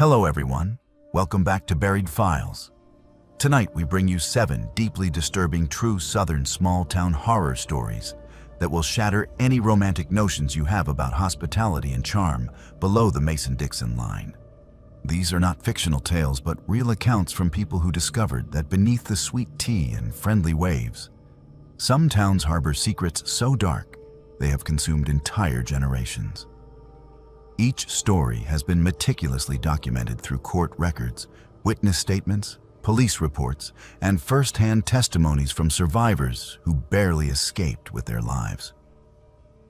Hello everyone, welcome back to Buried Files. Tonight we bring you 7 deeply disturbing true Southern small-town horror stories that will shatter any romantic notions you have about hospitality and charm below the Mason-Dixon line. These are not fictional tales but real accounts from people who discovered that beneath the sweet tea and friendly waves, some towns harbor secrets so dark they have consumed entire generations. Each story has been meticulously documented through court records, witness statements, police reports, and first-hand testimonies from survivors who barely escaped with their lives.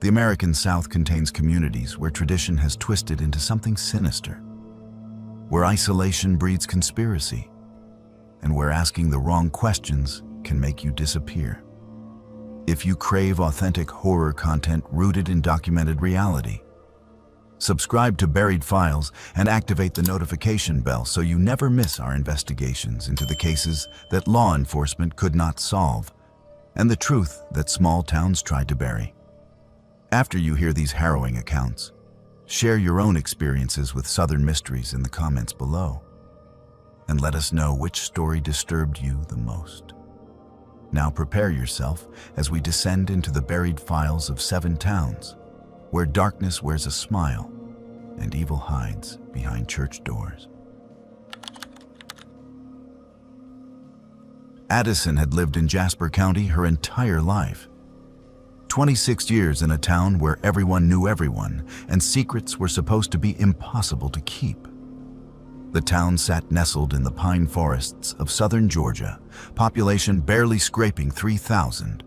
The American South contains communities where tradition has twisted into something sinister, where isolation breeds conspiracy, and where asking the wrong questions can make you disappear. If you crave authentic horror content rooted in documented reality, subscribe to Buried Files and activate the notification bell so you never miss our investigations into the cases that law enforcement could not solve and the truth that small towns tried to bury. After you hear these harrowing accounts, share your own experiences with Southern mysteries in the comments below and let us know which story disturbed you the most. Now prepare yourself as we descend into the buried files of 7 towns, where darkness wears a smile and evil hides behind church doors. Addison had lived in Jasper County her entire life. 26 years in a town where everyone knew everyone and secrets were supposed to be impossible to keep. The town sat nestled in the pine forests of southern Georgia, population barely scraping 3,000,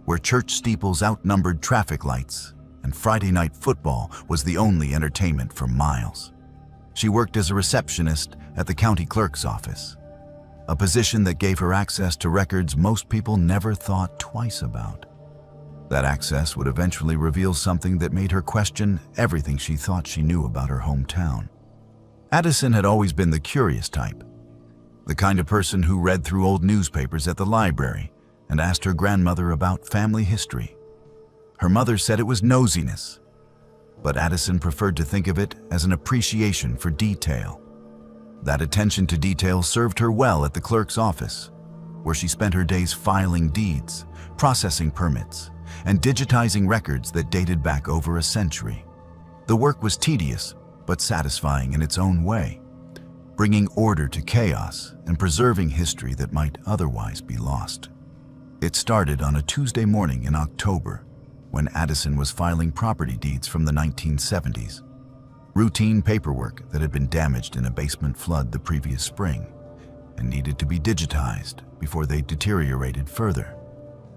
where church steeples outnumbered traffic lights and Friday night football was the only entertainment for miles. She worked as a receptionist at the county clerk's office, a position that gave her access to records most people never thought twice about. That access would eventually reveal something that made her question everything she thought she knew about her hometown. Addison had always been the curious type, the kind of person who read through old newspapers at the library and asked her grandmother about family history. Her mother said it was nosiness, but Addison preferred to think of it as an appreciation for detail. That attention to detail served her well at the clerk's office, where she spent her days filing deeds, processing permits, and digitizing records that dated back over a century. The work was tedious, but satisfying in its own way, bringing order to chaos and preserving history that might otherwise be lost. It started on a Tuesday morning in October, when Addison was filing property deeds from the 1970s. Routine paperwork that had been damaged in a basement flood the previous spring and needed to be digitized before they deteriorated further.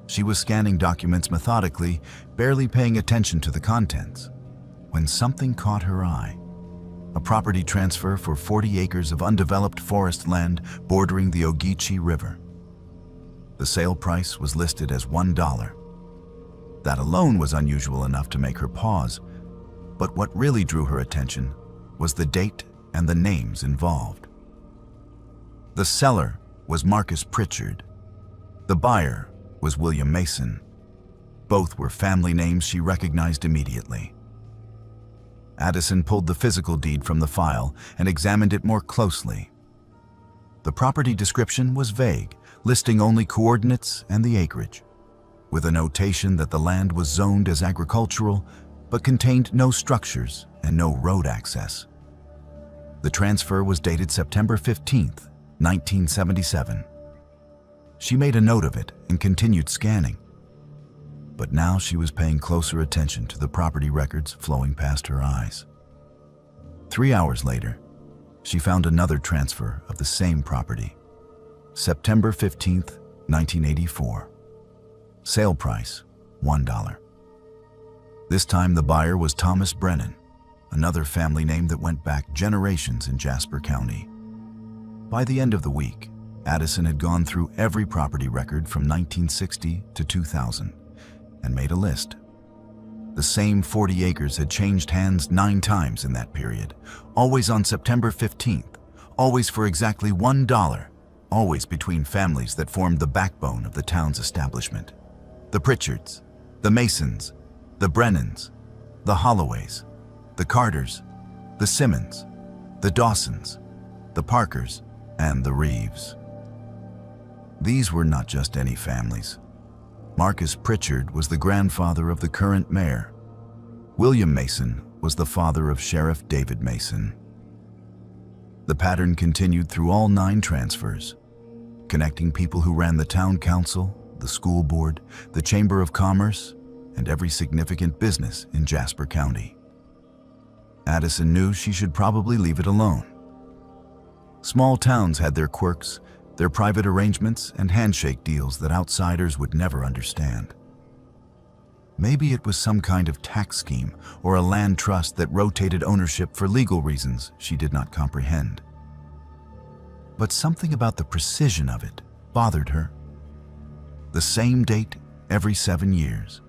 She was scanning documents methodically, barely paying attention to the contents, when something caught her eye. A property transfer for 40 acres of undeveloped forest land bordering the Ogeechee River. The sale price was listed as $1. That alone was unusual enough to make her pause, but what really drew her attention was the date and the names involved. The seller was Marcus Pritchard. The buyer was William Mason. Both were family names she recognized immediately. Addison pulled the physical deed from the file and examined it more closely. The property description was vague, listing only coordinates and the acreage, with a notation that the land was zoned as agricultural but contained no structures and no road access. The transfer was dated September 15, 1977. She made a note of it and continued scanning. But now she was paying closer attention to the property records flowing past her eyes. 3 hours later, she found another transfer of the same property. September 15, 1984. Sale price, $1. This time the buyer was Thomas Brennan, another family name that went back generations in Jasper County. By the end of the week, Addison had gone through every property record from 1960 to 2000 and made a list. The same 40 acres had changed hands 9 times in that period, always on September 15th, always for exactly $1, always between families that formed the backbone of the town's establishment. The Pritchards, the Masons, the Brennans, the Holloways, the Carters, the Simmons, the Dawsons, the Parkers, and the Reeves. These were not just any families. Marcus Pritchard was the grandfather of the current mayor. William Mason was the father of Sheriff David Mason. The pattern continued through all 9 transfers, connecting people who ran the town council, the school board, the Chamber of Commerce, and every significant business in Jasper County. Addison knew she should probably leave it alone. Small towns had their quirks, their private arrangements, and handshake deals that outsiders would never understand. Maybe it was some kind of tax scheme or a land trust that rotated ownership for legal reasons she did not comprehend. But something about the precision of it bothered her. The same date every 7 years,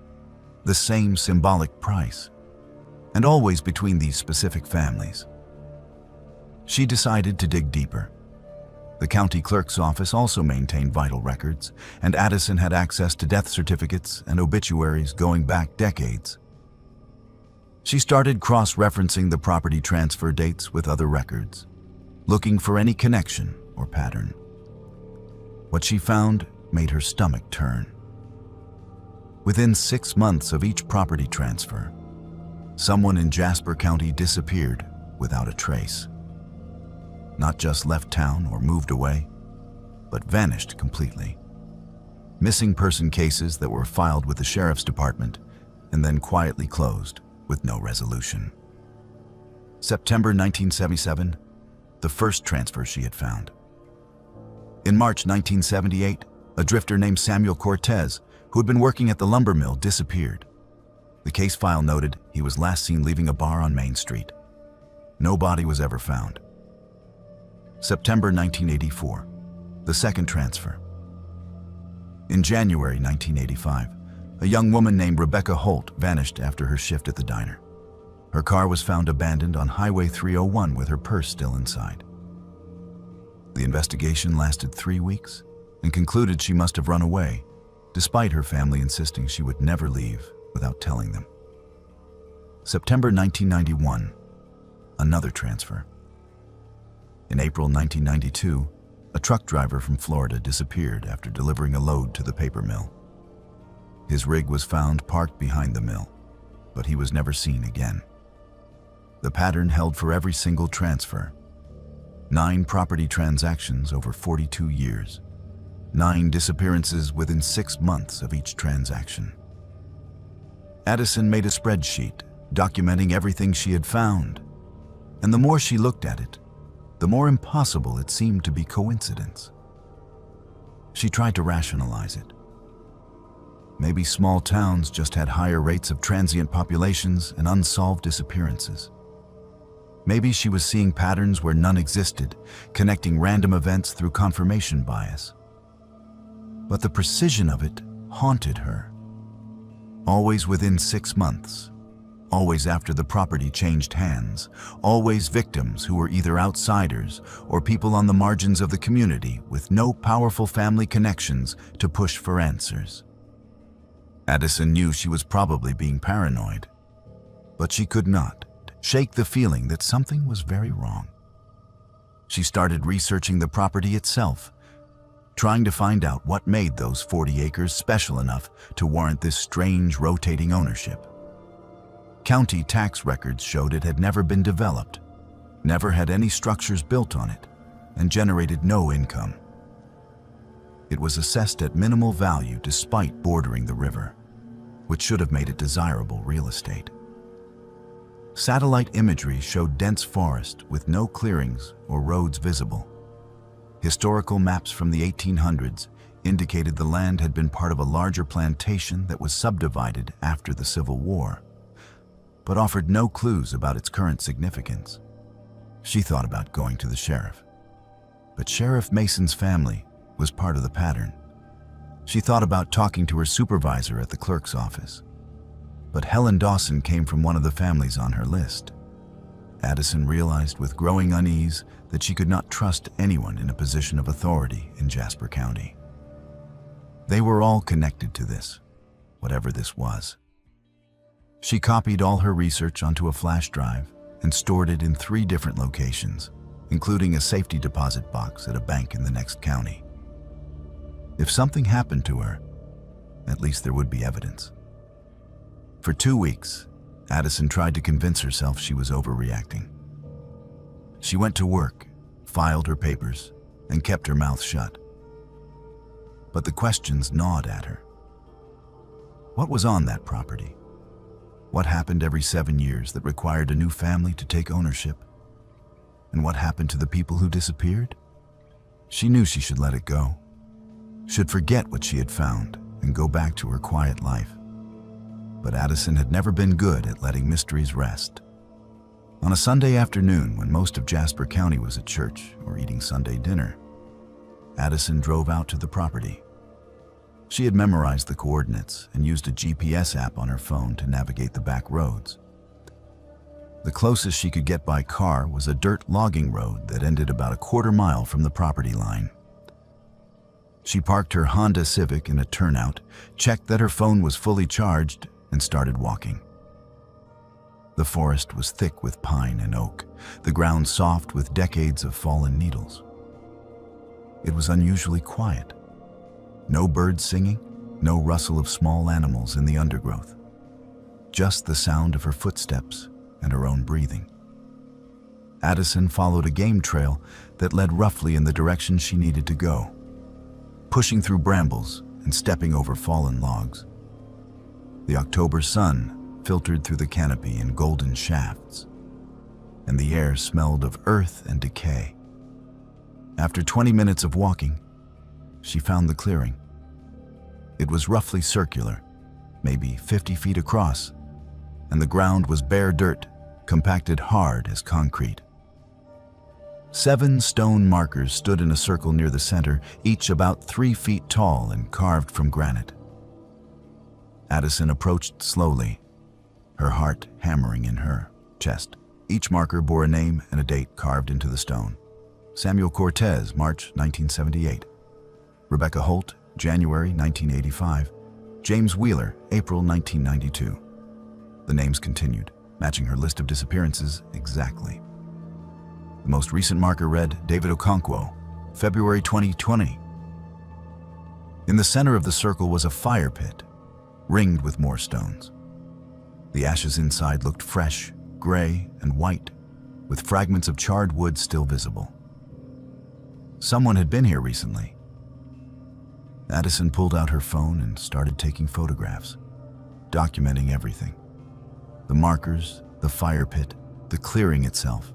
the same symbolic price, and always between these specific families. She decided to dig deeper. The county clerk's office also maintained vital records, and Addison had access to death certificates and obituaries going back decades. She started cross-referencing the property transfer dates with other records, looking for any connection or pattern. What she found made her stomach turn. Within 6 months of each property transfer, someone in Jasper County disappeared without a trace. Not just left town or moved away, but vanished completely. Missing person cases that were filed with the sheriff's department and then quietly closed with no resolution. September 1977, the first transfer she had found. In March 1978, a drifter named Samuel Cortez, who had been working at the lumber mill, disappeared. The case file noted he was last seen leaving a bar on Main Street. No body was ever found. September 1984, the second transfer. In January 1985, a young woman named Rebecca Holt vanished after her shift at the diner. Her car was found abandoned on Highway 301 with her purse still inside. The investigation lasted 3 weeks and concluded she must have run away, despite her family insisting she would never leave without telling them. September 1991, another transfer. In April 1992, a truck driver from Florida disappeared after delivering a load to the paper mill. His rig was found parked behind the mill, but he was never seen again. The pattern held for every single transfer. 9 property transactions over 42 years. 9 disappearances within 6 months of each transaction. Addison made a spreadsheet documenting everything she had found, and the more she looked at it, the more impossible it seemed to be coincidence. She tried to rationalize it. Maybe small towns just had higher rates of transient populations and unsolved disappearances. Maybe she was seeing patterns where none existed, connecting random events through confirmation bias. But the precision of it haunted her. Always within 6 months. Always after the property changed hands, always victims who were either outsiders or people on the margins of the community with no powerful family connections to push for answers. Addison knew she was probably being paranoid, but she could not shake the feeling that something was very wrong. She started researching the property itself, trying to find out what made those 40 acres special enough to warrant this strange rotating ownership. County tax records showed it had never been developed, never had any structures built on it, and generated no income. It was assessed at minimal value despite bordering the river, which should have made it desirable real estate. Satellite imagery showed dense forest with no clearings or roads visible. Historical maps from the 1800s indicated the land had been part of a larger plantation that was subdivided after the Civil War, but offered no clues about its current significance. She thought about going to the sheriff, but Sheriff Mason's family was part of the pattern. She thought about talking to her supervisor at the clerk's office, but Helen Dawson came from one of the families on her list. Addison realized with growing unease that she could not trust anyone in a position of authority in Jasper County. They were all connected to this, whatever this was. She copied all her research onto a flash drive and stored it in 3 different locations, including a safety deposit box at a bank in the next county. If something happened to her, at least there would be evidence. For 2 weeks, Addison tried to convince herself she was overreacting. She went to work, filed her papers, and kept her mouth shut. But the questions gnawed at her. What was on that property? What happened every 7 years that required a new family to take ownership? And what happened to the people who disappeared? She knew she should let it go, should forget what she had found and go back to her quiet life. But Addison had never been good at letting mysteries rest. On a Sunday afternoon, when most of Jasper County was at church or eating Sunday dinner, Addison drove out to the property. She had memorized the coordinates and used a GPS app on her phone to navigate the back roads. The closest she could get by car was a dirt logging road that ended about a quarter mile from the property line. She parked her Honda Civic in a turnout, checked that her phone was fully charged, and started walking. The forest was thick with pine and oak, the ground soft with decades of fallen needles. It was unusually quiet. No birds singing, no rustle of small animals in the undergrowth. Just the sound of her footsteps and her own breathing. Addison followed a game trail that led roughly in the direction she needed to go, pushing through brambles and stepping over fallen logs. The October sun filtered through the canopy in golden shafts, and the air smelled of earth and decay. After 20 minutes of walking, she found the clearing. It was roughly circular, maybe 50 feet across, and the ground was bare dirt, compacted hard as concrete. 7 stone markers stood in a circle near the center, each about 3 feet tall and carved from granite. Addison approached slowly, her heart hammering in her chest. Each marker bore a name and a date carved into the stone. Samuel Cortez, March 1978. Rebecca Holt, January 1985. James Wheeler, April 1992. The names continued, matching her list of disappearances exactly. The most recent marker read David Okonkwo, February 2020. In the center of the circle was a fire pit, ringed with more stones. The ashes inside looked fresh, gray, and white, with fragments of charred wood still visible. Someone had been here recently. Addison pulled out her phone and started taking photographs, documenting everything. The markers, the fire pit, the clearing itself.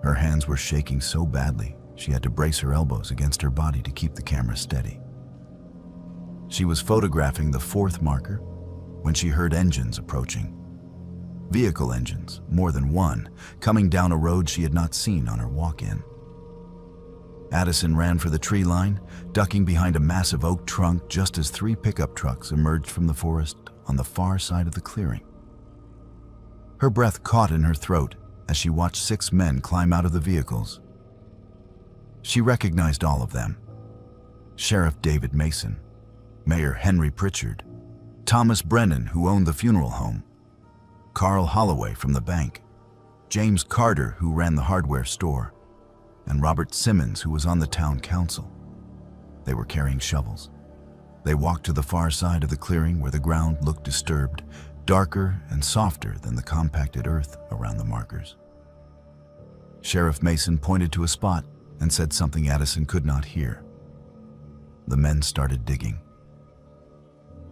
Her hands were shaking so badly, she had to brace her elbows against her body to keep the camera steady. She was photographing the 4th marker when she heard engines approaching. Vehicle engines, more than one, coming down a road she had not seen on her walk-in. Addison ran for the tree line, ducking behind a massive oak trunk just as 3 pickup trucks emerged from the forest on the far side of the clearing. Her breath caught in her throat as she watched 6 men climb out of the vehicles. She recognized all of them. Sheriff David Mason, Mayor Henry Pritchard, Thomas Brennan, who owned the funeral home, Carl Holloway from the bank, James Carter, who ran the hardware store, and Robert Simmons, who was on the town council. They were carrying shovels. They walked to the far side of the clearing where the ground looked disturbed, darker and softer than the compacted earth around the markers. Sheriff Mason pointed to a spot and said something Addison could not hear. The men started digging.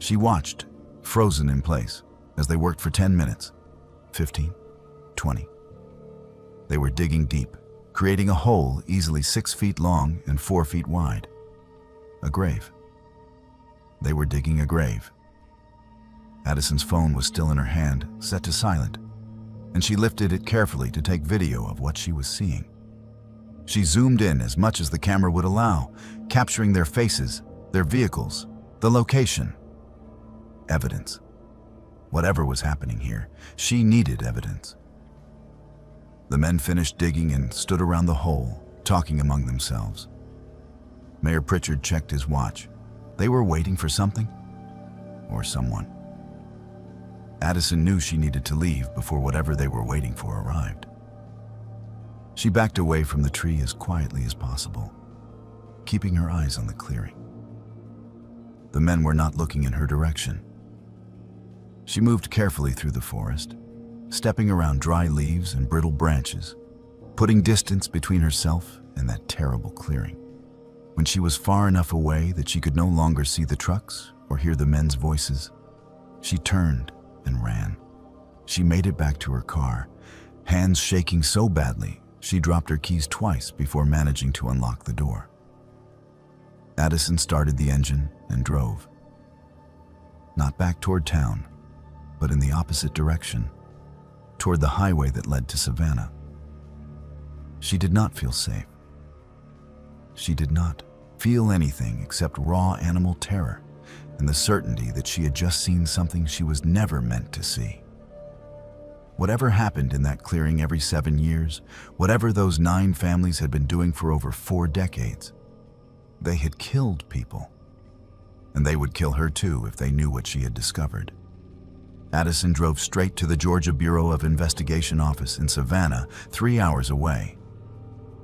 She watched, frozen in place, as they worked for 10 minutes, 15, 20. They were digging deep, creating a hole easily 6 feet long and 4 feet wide. A grave. They were digging a grave. Addison's phone was still in her hand, set to silent, and she lifted it carefully to take video of what she was seeing. She zoomed in as much as the camera would allow, capturing their faces, their vehicles, the location. Evidence. Whatever was happening here, she needed evidence. The men finished digging and stood around the hole, talking among themselves. Mayor Pritchard checked his watch. They were waiting for something or someone. Addison knew she needed to leave before whatever they were waiting for arrived. She backed away from the tree as quietly as possible, keeping her eyes on the clearing. The men were not looking in her direction. She moved carefully through the forest, stepping around dry leaves and brittle branches, putting distance between herself and that terrible clearing. When she was far enough away that she could no longer see the trucks or hear the men's voices, she turned and ran. She made it back to her car, hands shaking so badly she dropped her keys twice before managing to unlock the door. Addison started the engine and drove. Not back toward town, but in the opposite direction, toward the highway that led to Savannah. She did not feel safe. She did not feel anything except raw animal terror and the certainty that she had just seen something she was never meant to see. Whatever happened in that clearing every 7 years, whatever those 9 families had been doing for over 4 decades, they had killed people. And they would kill her too if they knew what she had discovered. Addison drove straight to the Georgia Bureau of Investigation office in Savannah, 3 hours away,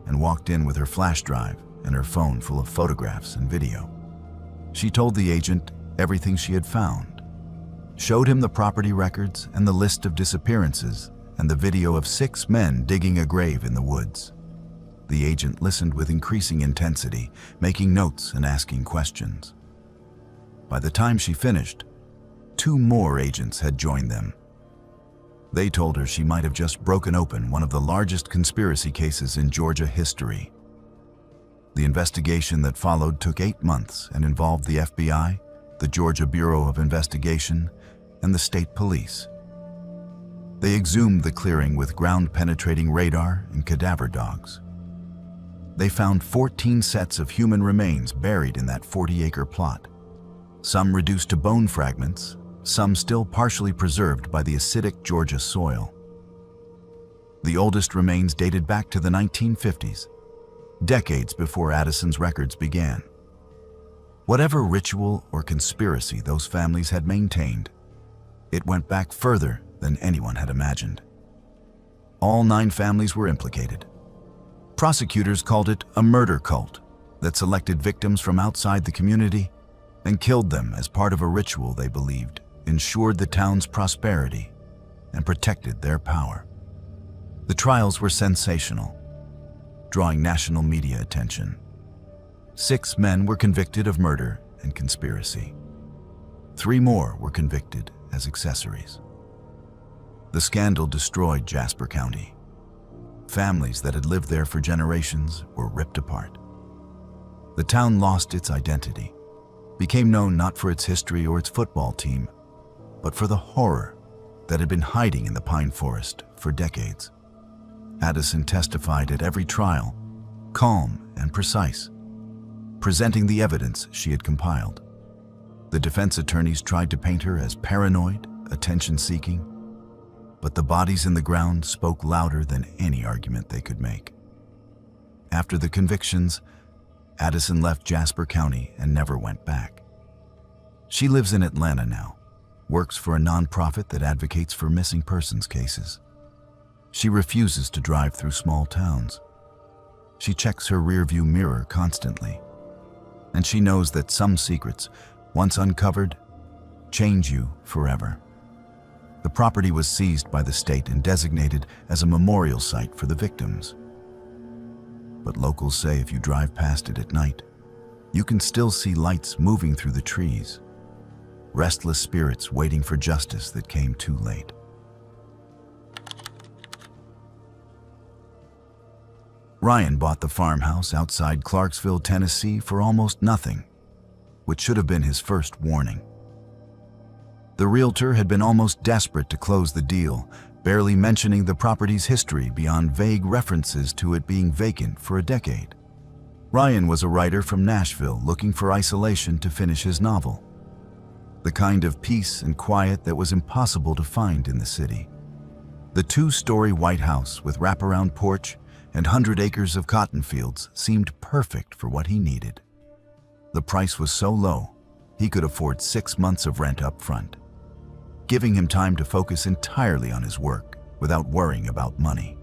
and walked in with her flash drive and her phone full of photographs and video. She told the agent everything she had found, showed him the property records and the list of disappearances and the video of 6 men digging a grave in the woods. The agent listened with increasing intensity, making notes and asking questions. By the time she finished, 2 more agents had joined them. They told her she might have just broken open one of the largest conspiracy cases in Georgia history. The investigation that followed took 8 months and involved the FBI, the Georgia Bureau of Investigation, and the state police. They exhumed the clearing with ground-penetrating radar and cadaver dogs. They found 14 sets of human remains buried in that 40-acre plot, some reduced to bone fragments, some still partially preserved by the acidic Georgia soil. The oldest remains dated back to the 1950s, decades before Addison's records began. Whatever ritual or conspiracy those families had maintained, it went back further than anyone had imagined. All 9 families were implicated. Prosecutors called it a murder cult that selected victims from outside the community and killed them as part of a ritual they believed ensured the town's prosperity and protected their power. The trials were sensational, drawing national media attention. 6 men were convicted of murder and conspiracy. 3 more were convicted as accessories. The scandal destroyed Jasper County. Families that had lived there for generations were ripped apart. The town lost its identity, became known not for its history or its football team, but for the horror that had been hiding in the pine forest for decades. Addison testified at every trial, calm and precise, presenting the evidence she had compiled. The defense attorneys tried to paint her as paranoid, attention-seeking, but the bodies in the ground spoke louder than any argument they could make. After the convictions, Addison left Jasper County and never went back. She lives in Atlanta now, works for a nonprofit that advocates for missing persons cases. She refuses to drive through small towns. She checks her rearview mirror constantly, and she knows that some secrets, once uncovered, change you forever. The property was seized by the state and designated as a memorial site for the victims. But locals say if you drive past it at night, you can still see lights moving through the trees, restless spirits waiting for justice that came too late. Ryan bought the farmhouse outside Clarksville, Tennessee for almost nothing, which should have been his first warning. The realtor had been almost desperate to close the deal, barely mentioning the property's history beyond vague references to it being vacant for a decade. Ryan was a writer from Nashville looking for isolation to finish his novel, the kind of peace and quiet that was impossible to find in the city. The 2-story White House with wraparound porch and 100 acres of cotton fields seemed perfect for what he needed. The price was so low, he could afford 6 months of rent up front. giving him time to focus entirely on his work without worrying about money.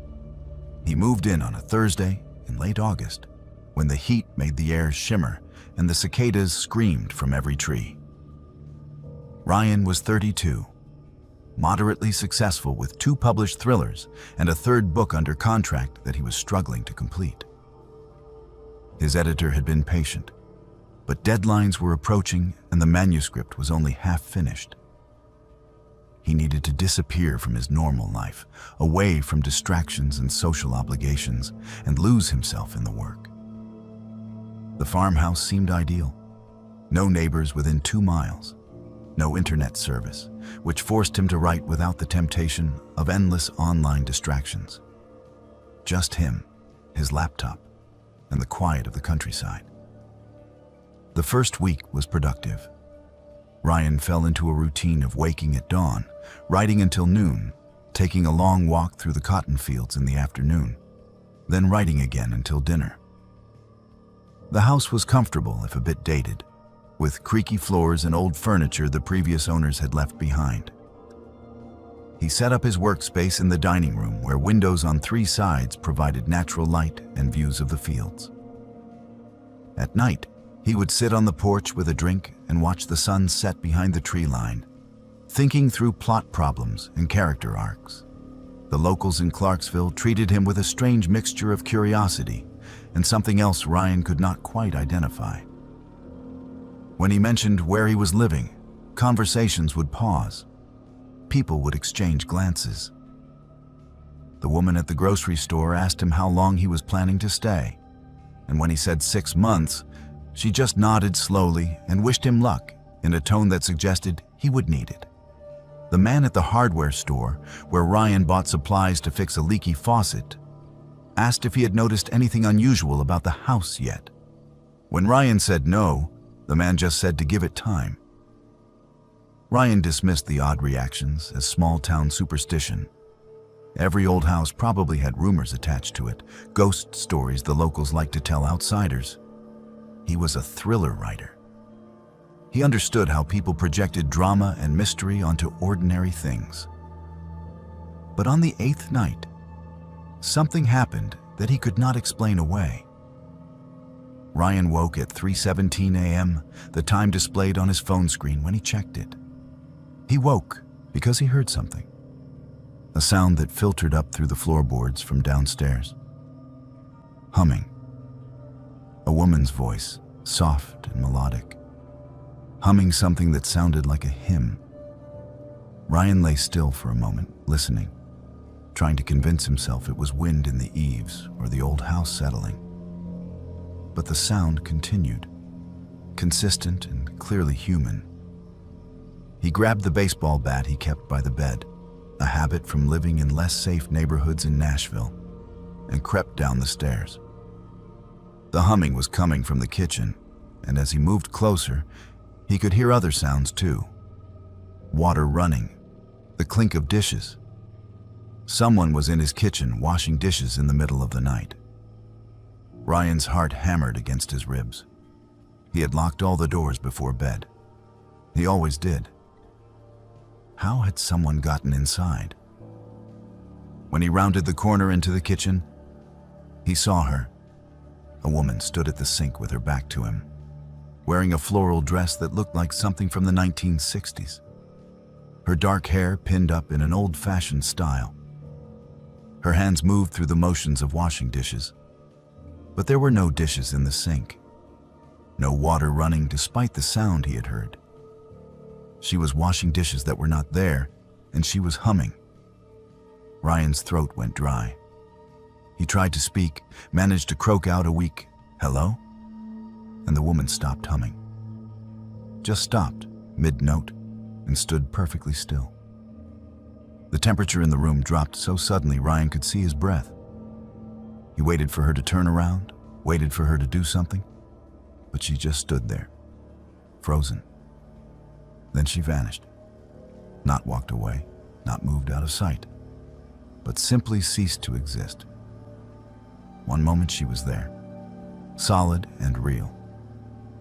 He moved in on a Thursday in late August, when the heat made the air shimmer and the cicadas screamed from every tree. Ryan was 32, moderately successful with 2 published thrillers and a 3rd book under contract that he was struggling to complete. His editor had been patient, but deadlines were approaching and the manuscript was only half finished. He needed to disappear from his normal life, away from distractions and social obligations, and lose himself in the work. The farmhouse seemed ideal. No neighbors within 2 miles. No internet service, which forced him to write without the temptation of endless online distractions. Just him, his laptop, and the quiet of the countryside. The first week was productive. Ryan fell into a routine of waking at dawn, writing until noon, taking a long walk through the cotton fields in the afternoon, then writing again until dinner. The house was comfortable, if a bit dated, with creaky floors and old furniture the previous owners had left behind. He set up his workspace in the dining room, where windows on 3 sides provided natural light and views of the fields. At night, he would sit on the porch with a drink and watch the sun set behind the tree line, thinking through plot problems and character arcs. The locals in Clarksville treated him with a strange mixture of curiosity and something else Ryan could not quite identify. When he mentioned where he was living, conversations would pause. People would exchange glances. The woman at the grocery store asked him how long he was planning to stay, and when he said 6 months, she just nodded slowly and wished him luck in a tone that suggested he would need it. The man at the hardware store, where Ryan bought supplies to fix a leaky faucet, asked if he had noticed anything unusual about the house yet. When Ryan said no, the man just said to give it time. Ryan dismissed the odd reactions as small-town superstition. Every old house probably had rumors attached to it, ghost stories the locals liked to tell outsiders. He was a thriller writer. He understood how people projected drama and mystery onto ordinary things. But on the 8th night, something happened that he could not explain away. Ryan woke at 3:17 a.m., the time displayed on his phone screen when he checked it. He woke because he heard something, a sound that filtered up through the floorboards from downstairs. Humming. A woman's voice, soft and melodic, humming something that sounded like a hymn. Ryan lay still for a moment, listening, trying to convince himself it was wind in the eaves or the old house settling. But the sound continued, consistent and clearly human. He grabbed the baseball bat he kept by the bed, a habit from living in less safe neighborhoods in Nashville, and crept down the stairs. The humming was coming from the kitchen, and as he moved closer, he could hear other sounds too. Water running, the clink of dishes. Someone was in his kitchen washing dishes in the middle of the night. Ryan's heart hammered against his ribs. He had locked all the doors before bed. He always did. How had someone gotten inside? When he rounded the corner into the kitchen, he saw her. A woman stood at the sink with her back to him, wearing a floral dress that looked like something from the 1960s. Her dark hair pinned up in an old-fashioned style. Her hands moved through the motions of washing dishes. But there were no dishes in the sink. No water running despite the sound he had heard. She was washing dishes that were not there, and she was humming. Ryan's throat went dry. He tried to speak, managed to croak out a weak, "Hello?" And the woman stopped humming. Just stopped, mid-note, and stood perfectly still. The temperature in the room dropped so suddenly Ryan could see his breath. He waited for her to turn around, waited for her to do something, but she just stood there, frozen. Then she vanished, not walked away, not moved out of sight, but simply ceased to exist. One moment she was there, solid and real,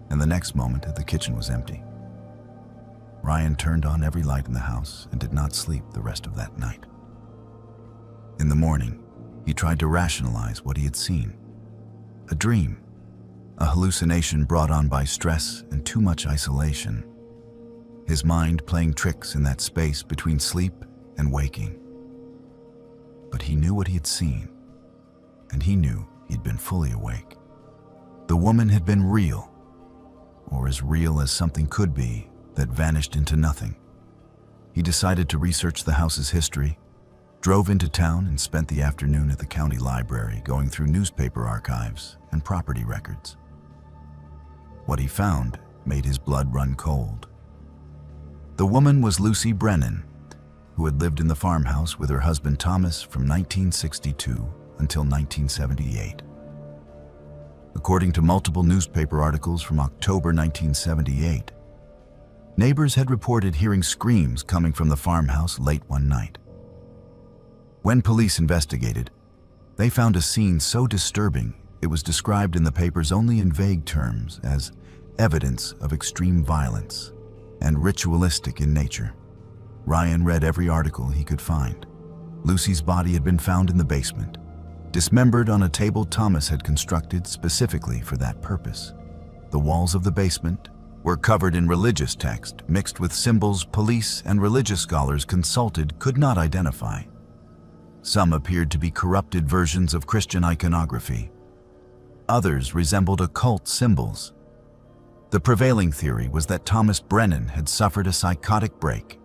and the next moment the kitchen was empty. Ryan turned on every light in the house and did not sleep the rest of that night. In the morning, he tried to rationalize what he had seen. A dream, a hallucination brought on by stress and too much isolation. His mind playing tricks in that space between sleep and waking. But he knew what he had seen, and he knew he'd been fully awake. The woman had been real, or as real as something could be that vanished into nothing. He decided to research the house's history, drove into town and spent the afternoon at the county library going through newspaper archives and property records. What he found made his blood run cold. The woman was Lucy Brennan, who had lived in the farmhouse with her husband Thomas from 1962 until 1978. According to multiple newspaper articles from October 1978, neighbors had reported hearing screams coming from the farmhouse late one night. When police investigated, they found a scene so disturbing it was described in the papers only in vague terms as evidence of extreme violence and ritualistic in nature. Ryan read every article he could find. Lucy's body had been found in the basement, dismembered on a table Thomas had constructed specifically for that purpose. The walls of the basement were covered in religious text mixed with symbols police and religious scholars consulted could not identify. Some appeared to be corrupted versions of Christian iconography. Others resembled occult symbols. The prevailing theory was that Thomas Brennan had suffered a psychotic break,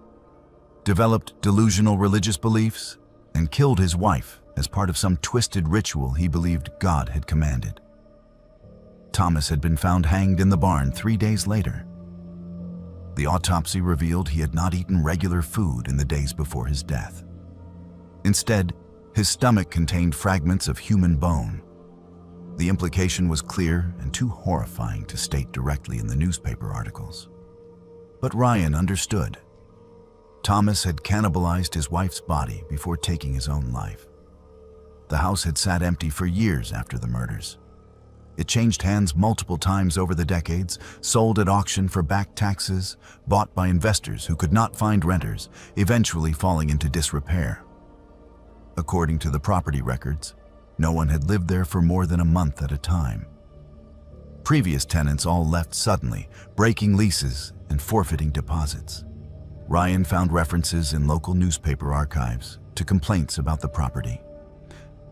developed delusional religious beliefs, and killed his wife as part of some twisted ritual he believed God had commanded. Thomas had been found hanged in the barn 3 days later. The autopsy revealed he had not eaten regular food in the days before his death. Instead, his stomach contained fragments of human bone. The implication was clear and too horrifying to state directly in the newspaper articles. But Ryan understood. Thomas had cannibalized his wife's body before taking his own life. The house had sat empty for years after the murders. It changed hands multiple times over the decades, sold at auction for back taxes, bought by investors who could not find renters, eventually falling into disrepair. According to the property records, no one had lived there for more than a month at a time. Previous tenants all left suddenly, breaking leases and forfeiting deposits. Ryan found references in local newspaper archives to complaints about the property.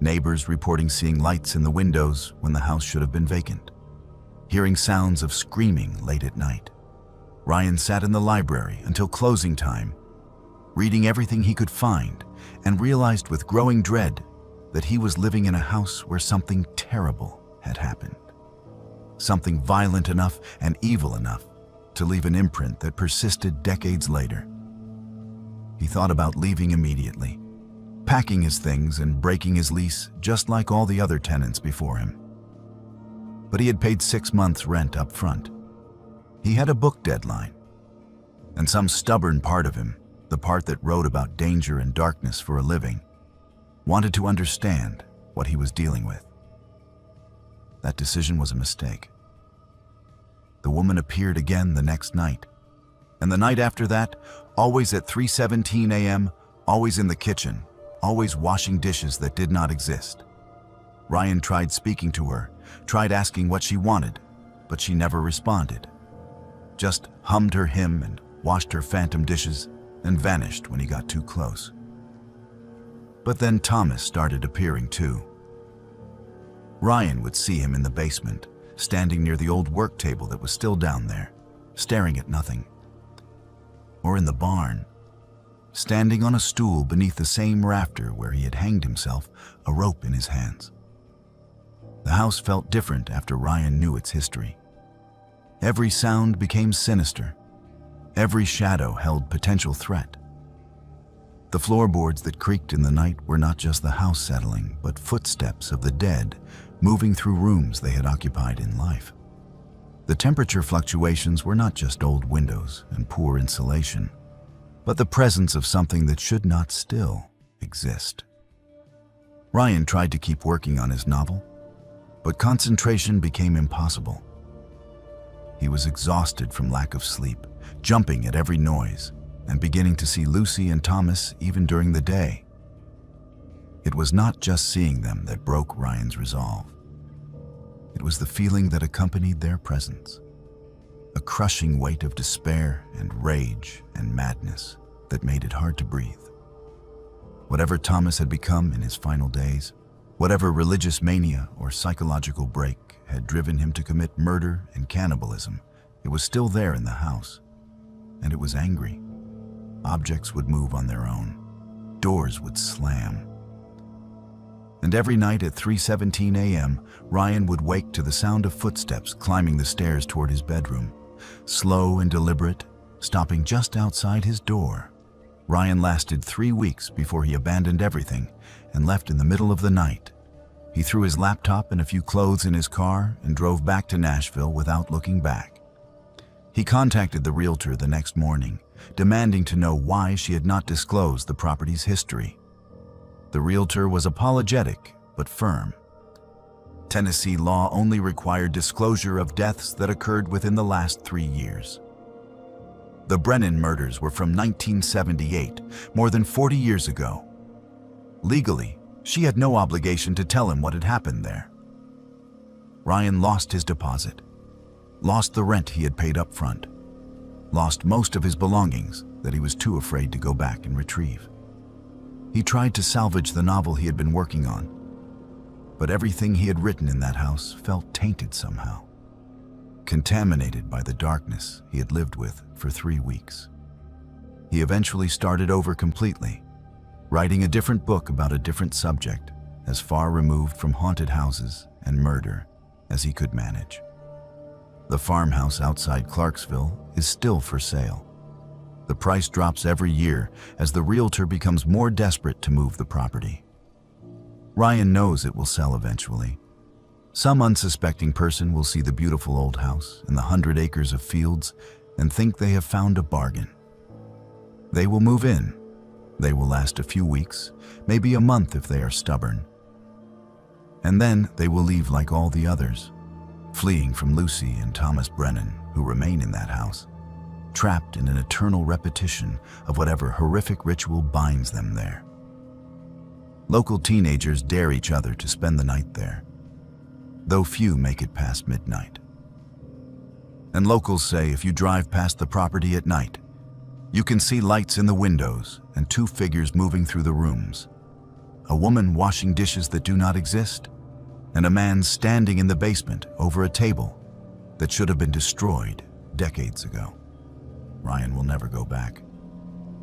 Neighbors reporting seeing lights in the windows when the house should have been vacant. Hearing sounds of screaming late at night. Ryan sat in the library until closing time, reading everything he could find, and realized with growing dread that he was living in a house where something terrible had happened. Something violent enough and evil enough to leave an imprint that persisted decades later. He thought about leaving immediately, packing his things and breaking his lease just like all the other tenants before him. But he had paid 6 months' rent up front. He had a book deadline, and some stubborn part of him, the part that wrote about danger and darkness for a living, wanted to understand what he was dealing with. That decision was a mistake. The woman appeared again the next night, and the night after that, always at 3:17 a.m., always in the kitchen, always washing dishes that did not exist. Ryan tried speaking to her, tried asking what she wanted, but she never responded. Just hummed her hymn and washed her phantom dishes and vanished when he got too close. But then Thomas started appearing too. Ryan would see him in the basement, standing near the old work table that was still down there, staring at nothing. Or in the barn, standing on a stool beneath the same rafter where he had hanged himself, a rope in his hands. The house felt different after Ryan knew its history. Every sound became sinister. Every shadow held potential threat. The floorboards that creaked in the night were not just the house settling, but footsteps of the dead moving through rooms they had occupied in life. The temperature fluctuations were not just old windows and poor insulation, but the presence of something that should not still exist. Ryan tried to keep working on his novel, but concentration became impossible. He was exhausted from lack of sleep, jumping at every noise, and beginning to see Lucy and Thomas even during the day. It was not just seeing them that broke Ryan's resolve. It was the feeling that accompanied their presence, a crushing weight of despair and rage and madness that made it hard to breathe. Whatever Thomas had become in his final days, whatever religious mania or psychological break had driven him to commit murder and cannibalism, it was still there in the house, and it was angry. Objects would move on their own. Doors would slam. And every night at 3:17 a.m., Ryan would wake to the sound of footsteps climbing the stairs toward his bedroom. Slow and deliberate, stopping just outside his door. Ryan lasted 3 weeks before he abandoned everything and left in the middle of the night. He threw his laptop and a few clothes in his car and drove back to Nashville without looking back. He contacted the realtor the next morning, demanding to know why she had not disclosed the property's history. The realtor was apologetic but firm. Tennessee law only required disclosure of deaths that occurred within the last 3 years. The Brennan murders were from 1978, more than 40 years ago. Legally, she had no obligation to tell him what had happened there. Ryan lost his deposit, lost the rent he had paid up front, lost most of his belongings that he was too afraid to go back and retrieve. He tried to salvage the novel he had been working on, but everything he had written in that house felt tainted somehow, contaminated by the darkness he had lived with for 3 weeks. He eventually started over completely, writing a different book about a different subject, as far removed from haunted houses and murder as he could manage. The farmhouse outside Clarksville is still for sale. The price drops every year as the realtor becomes more desperate to move the property. Ryan knows it will sell eventually. Some unsuspecting person will see the beautiful old house and the 100 acres of fields and think they have found a bargain. They will move in. They will last a few weeks, maybe a month if they are stubborn. And then they will leave like all the others, fleeing from Lucy and Thomas Brennan, who remain in that house, trapped in an eternal repetition of whatever horrific ritual binds them there. Local teenagers dare each other to spend the night there, though few make it past midnight. And locals say if you drive past the property at night, you can see lights in the windows and 2 figures moving through the rooms. A woman washing dishes that do not exist, and a man standing in the basement over a table that should have been destroyed decades ago. Ryan will never go back.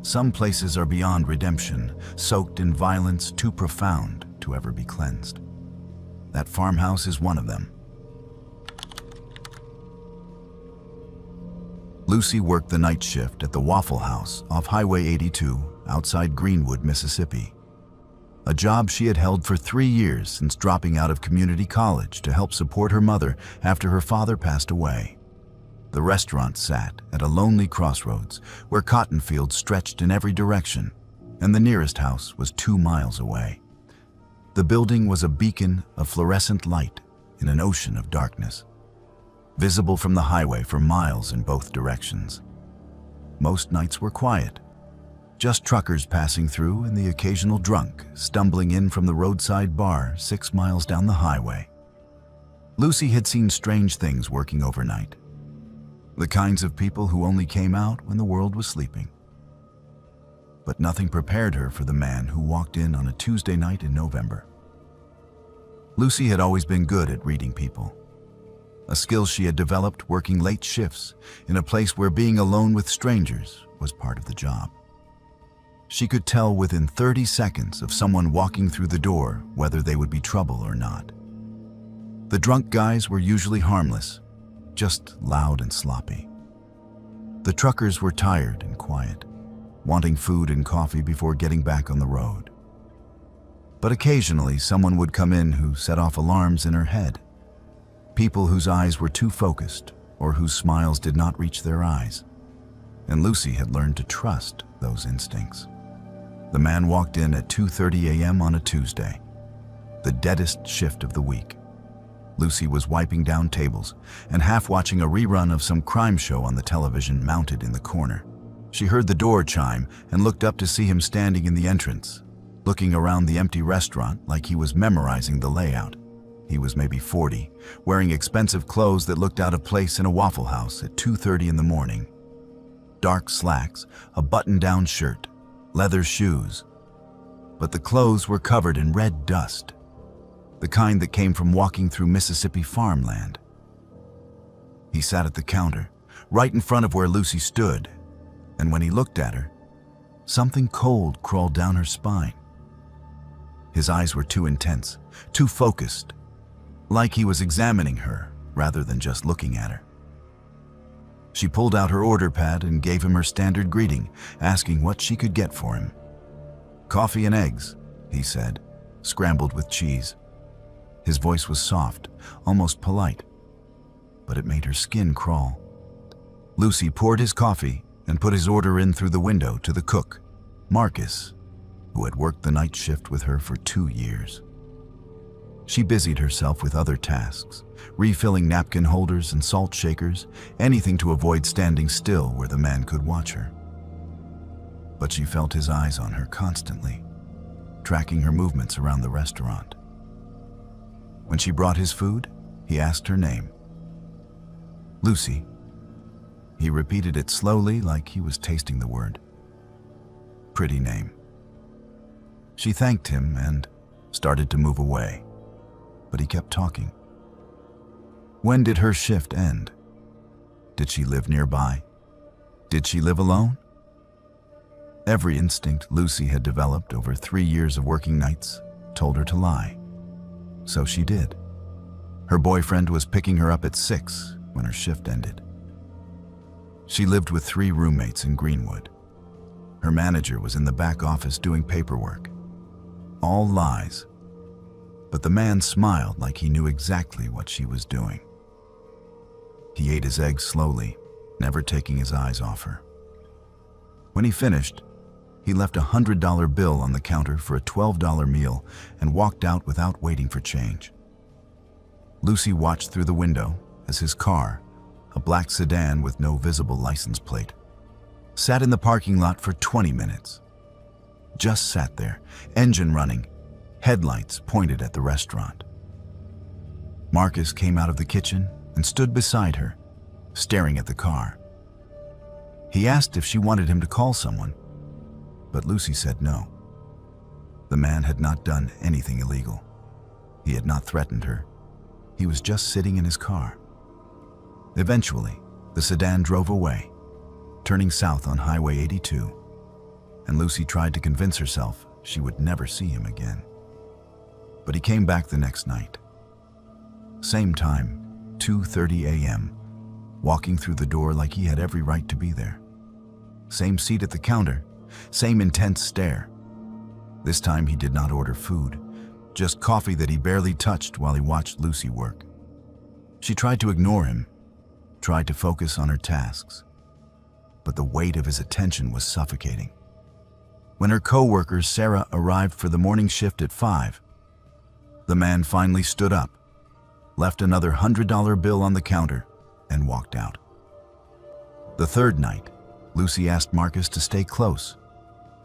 Some places are beyond redemption, soaked in violence too profound to ever be cleansed. That farmhouse is one of them. Lucy worked the night shift at the Waffle House off Highway 82 outside Greenwood, Mississippi. A job she had held for 3 years since dropping out of community college to help support her mother after her father passed away. The restaurant sat at a lonely crossroads where cotton fields stretched in every direction, and the nearest house was 2 miles away. The building was a beacon of fluorescent light in an ocean of darkness, visible from the highway for miles in both directions. Most nights were quiet, just truckers passing through and the occasional drunk stumbling in from the roadside bar 6 miles down the highway. Lucy had seen strange things working overnight, the kinds of people who only came out when the world was sleeping. But nothing prepared her for the man who walked in on a Tuesday night in November. Lucy had always been good at reading people, a skill she had developed working late shifts in a place where being alone with strangers was part of the job. She could tell within 30 seconds of someone walking through the door whether they would be trouble or not. The drunk guys were usually harmless, just loud and sloppy. The truckers were tired and quiet, wanting food and coffee before getting back on the road. But occasionally someone would come in who set off alarms in her head. People whose eyes were too focused or whose smiles did not reach their eyes. And Lucy had learned to trust those instincts. The man walked in at 2:30 a.m. on a Tuesday, the deadest shift of the week. Lucy was wiping down tables and half watching a rerun of some crime show on the television mounted in the corner. She heard the door chime and looked up to see him standing in the entrance, looking around the empty restaurant like he was memorizing the layout. He was maybe 40, wearing expensive clothes that looked out of place in a Waffle House at 2:30 in the morning. Dark slacks, a button-down shirt, leather shoes. But the clothes were covered in red dust, the kind that came from walking through Mississippi farmland. He sat at the counter, right in front of where Lucy stood, and when he looked at her, something cold crawled down her spine. His eyes were too intense, too focused, like he was examining her rather than just looking at her. She pulled out her order pad and gave him her standard greeting, asking what she could get for him. "Coffee and eggs," he said, "scrambled with cheese." His voice was soft, almost polite, but it made her skin crawl. Lucy poured his coffee and put his order in through the window to the cook, Marcus, who had worked the night shift with her for 2 years. She busied herself with other tasks, refilling napkin holders and salt shakers, anything to avoid standing still where the man could watch her. But she felt his eyes on her constantly, tracking her movements around the restaurant. When she brought his food, he asked her name. "Lucy." He repeated it slowly like he was tasting the word. "Pretty name." She thanked him and started to move away, but he kept talking. When did her shift end? Did she live nearby? Did she live alone? Every instinct Lucy had developed over 3 years of working nights told her to lie. So she did. Her boyfriend was picking her up at 6 when her shift ended. She lived with 3 roommates in Greenwood. Her manager was in the back office doing paperwork. All lies. But the man smiled like he knew exactly what she was doing. He ate his eggs slowly, never taking his eyes off her. When he finished, he left a $100 bill on the counter for a $12 meal and walked out without waiting for change. Lucy watched through the window as his car, a black sedan with no visible license plate, sat in the parking lot for 20 minutes. Just sat there, engine running, headlights pointed at the restaurant. Marcus came out of the kitchen and stood beside her, staring at the car. He asked if she wanted him to call someone, but Lucy said no. The man had not done anything illegal. He had not threatened her. He was just sitting in his car. Eventually, the sedan drove away, turning south on Highway 82, and Lucy tried to convince herself she would never see him again. But he came back the next night. Same time, 2:30 a.m., walking through the door like he had every right to be there. Same seat at the counter, same intense stare. This time he did not order food, just coffee that he barely touched while he watched Lucy work. She tried to ignore him, tried to focus on her tasks, but the weight of his attention was suffocating. When her co-worker Sarah arrived for the morning shift at 5, the man finally stood up, left another $100 bill on the counter, and walked out. The third night, Lucy asked Marcus to stay close,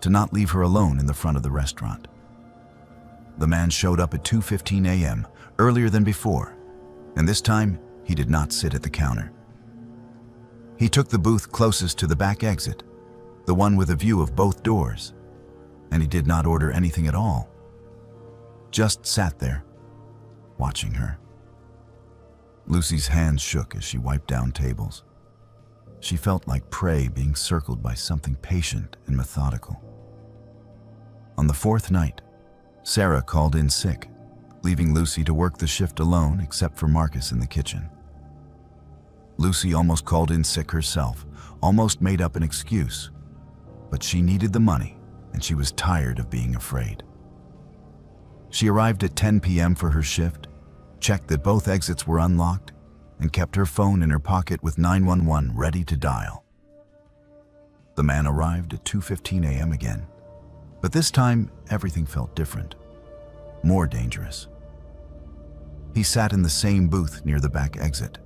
to not leave her alone in the front of the restaurant. The man showed up at 2:15 a.m., earlier than before, and this time he did not sit at the counter. He took the booth closest to the back exit, the one with a view of both doors, and he did not order anything at all. Just sat there, watching her. Lucy's hands shook as she wiped down tables. She felt like prey being circled by something patient and methodical. On the fourth night, Sarah called in sick, leaving Lucy to work the shift alone except for Marcus in the kitchen. Lucy almost called in sick herself, almost made up an excuse, but she needed the money and she was tired of being afraid. She arrived at 10 p.m. for her shift, checked that both exits were unlocked, and kept her phone in her pocket with 911 ready to dial. The man arrived at 2:15 a.m. again, but this time everything felt different, more dangerous. He sat in the same booth near the back exit.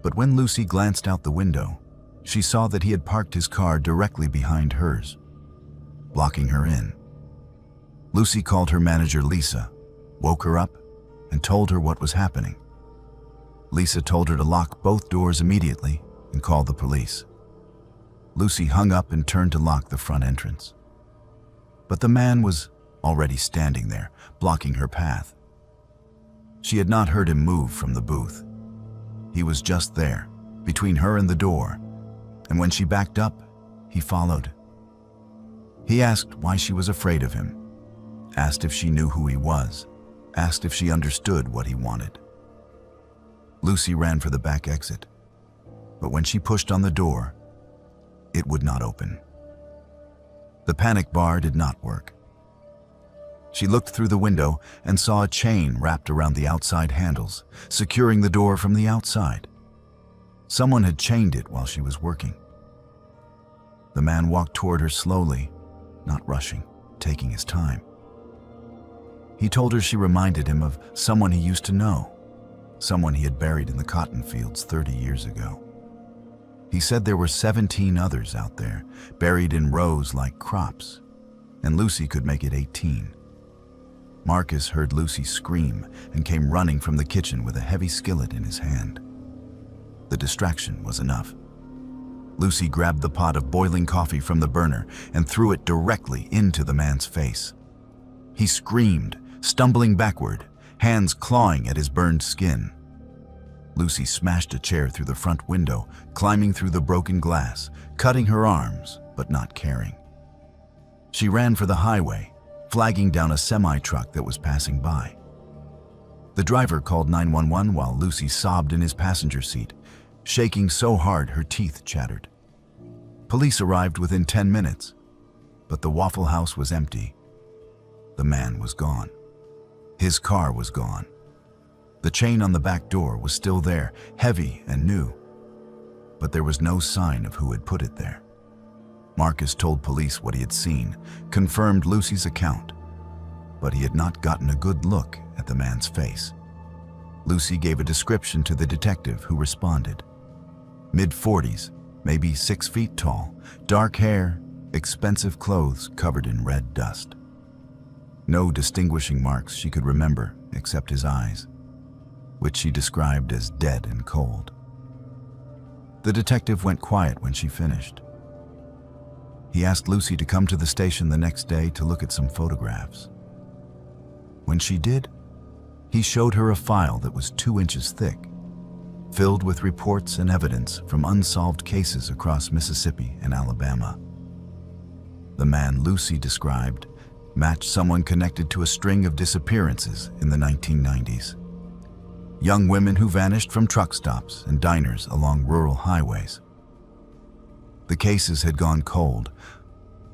But when Lucy glanced out the window, she saw that he had parked his car directly behind hers, blocking her in. Lucy called her manager Lisa, woke her up, and told her what was happening. Lisa told her to lock both doors immediately and call the police. Lucy hung up and turned to lock the front entrance. But the man was already standing there, blocking her path. She had not heard him move from the booth. He was just there, between her and the door, and when she backed up, he followed. He asked why she was afraid of him, asked if she knew who he was, asked if she understood what he wanted. Lucy ran for the back exit, but when she pushed on the door, it would not open. The panic bar did not work. She looked through the window and saw a chain wrapped around the outside handles, securing the door from the outside. Someone had chained it while she was working. The man walked toward her slowly, not rushing, taking his time. He told her she reminded him of someone he used to know, someone he had buried in the cotton fields 30 years ago. He said there were 17 others out there, buried in rows like crops, and Lucy could make it 18. Marcus heard Lucy scream and came running from the kitchen with a heavy skillet in his hand. The distraction was enough. Lucy grabbed the pot of boiling coffee from the burner and threw it directly into the man's face. He screamed, stumbling backward, hands clawing at his burned skin. Lucy smashed a chair through the front window, climbing through the broken glass, cutting her arms, but not caring. She ran for the highway, flagging down a semi-truck that was passing by. The driver called 911 while Lucy sobbed in his passenger seat, shaking so hard her teeth chattered. Police arrived within 10 minutes, but the Waffle House was empty. The man was gone. His car was gone. The chain on the back door was still there, heavy and new, but there was no sign of who had put it there. Marcus told police what he had seen, confirmed Lucy's account, but he had not gotten a good look at the man's face. Lucy gave a description to the detective, who responded. Mid-40s, maybe 6 feet tall, dark hair, expensive clothes covered in red dust. No distinguishing marks she could remember except his eyes, which she described as dead and cold. The detective went quiet when she finished. He asked Lucy to come to the station the next day to look at some photographs. When she did, he showed her a file that was 2 inches thick, filled with reports and evidence from unsolved cases across Mississippi and Alabama. The man Lucy described matched someone connected to a string of disappearances in the 1990s. Young women who vanished from truck stops and diners along rural highways. The cases had gone cold,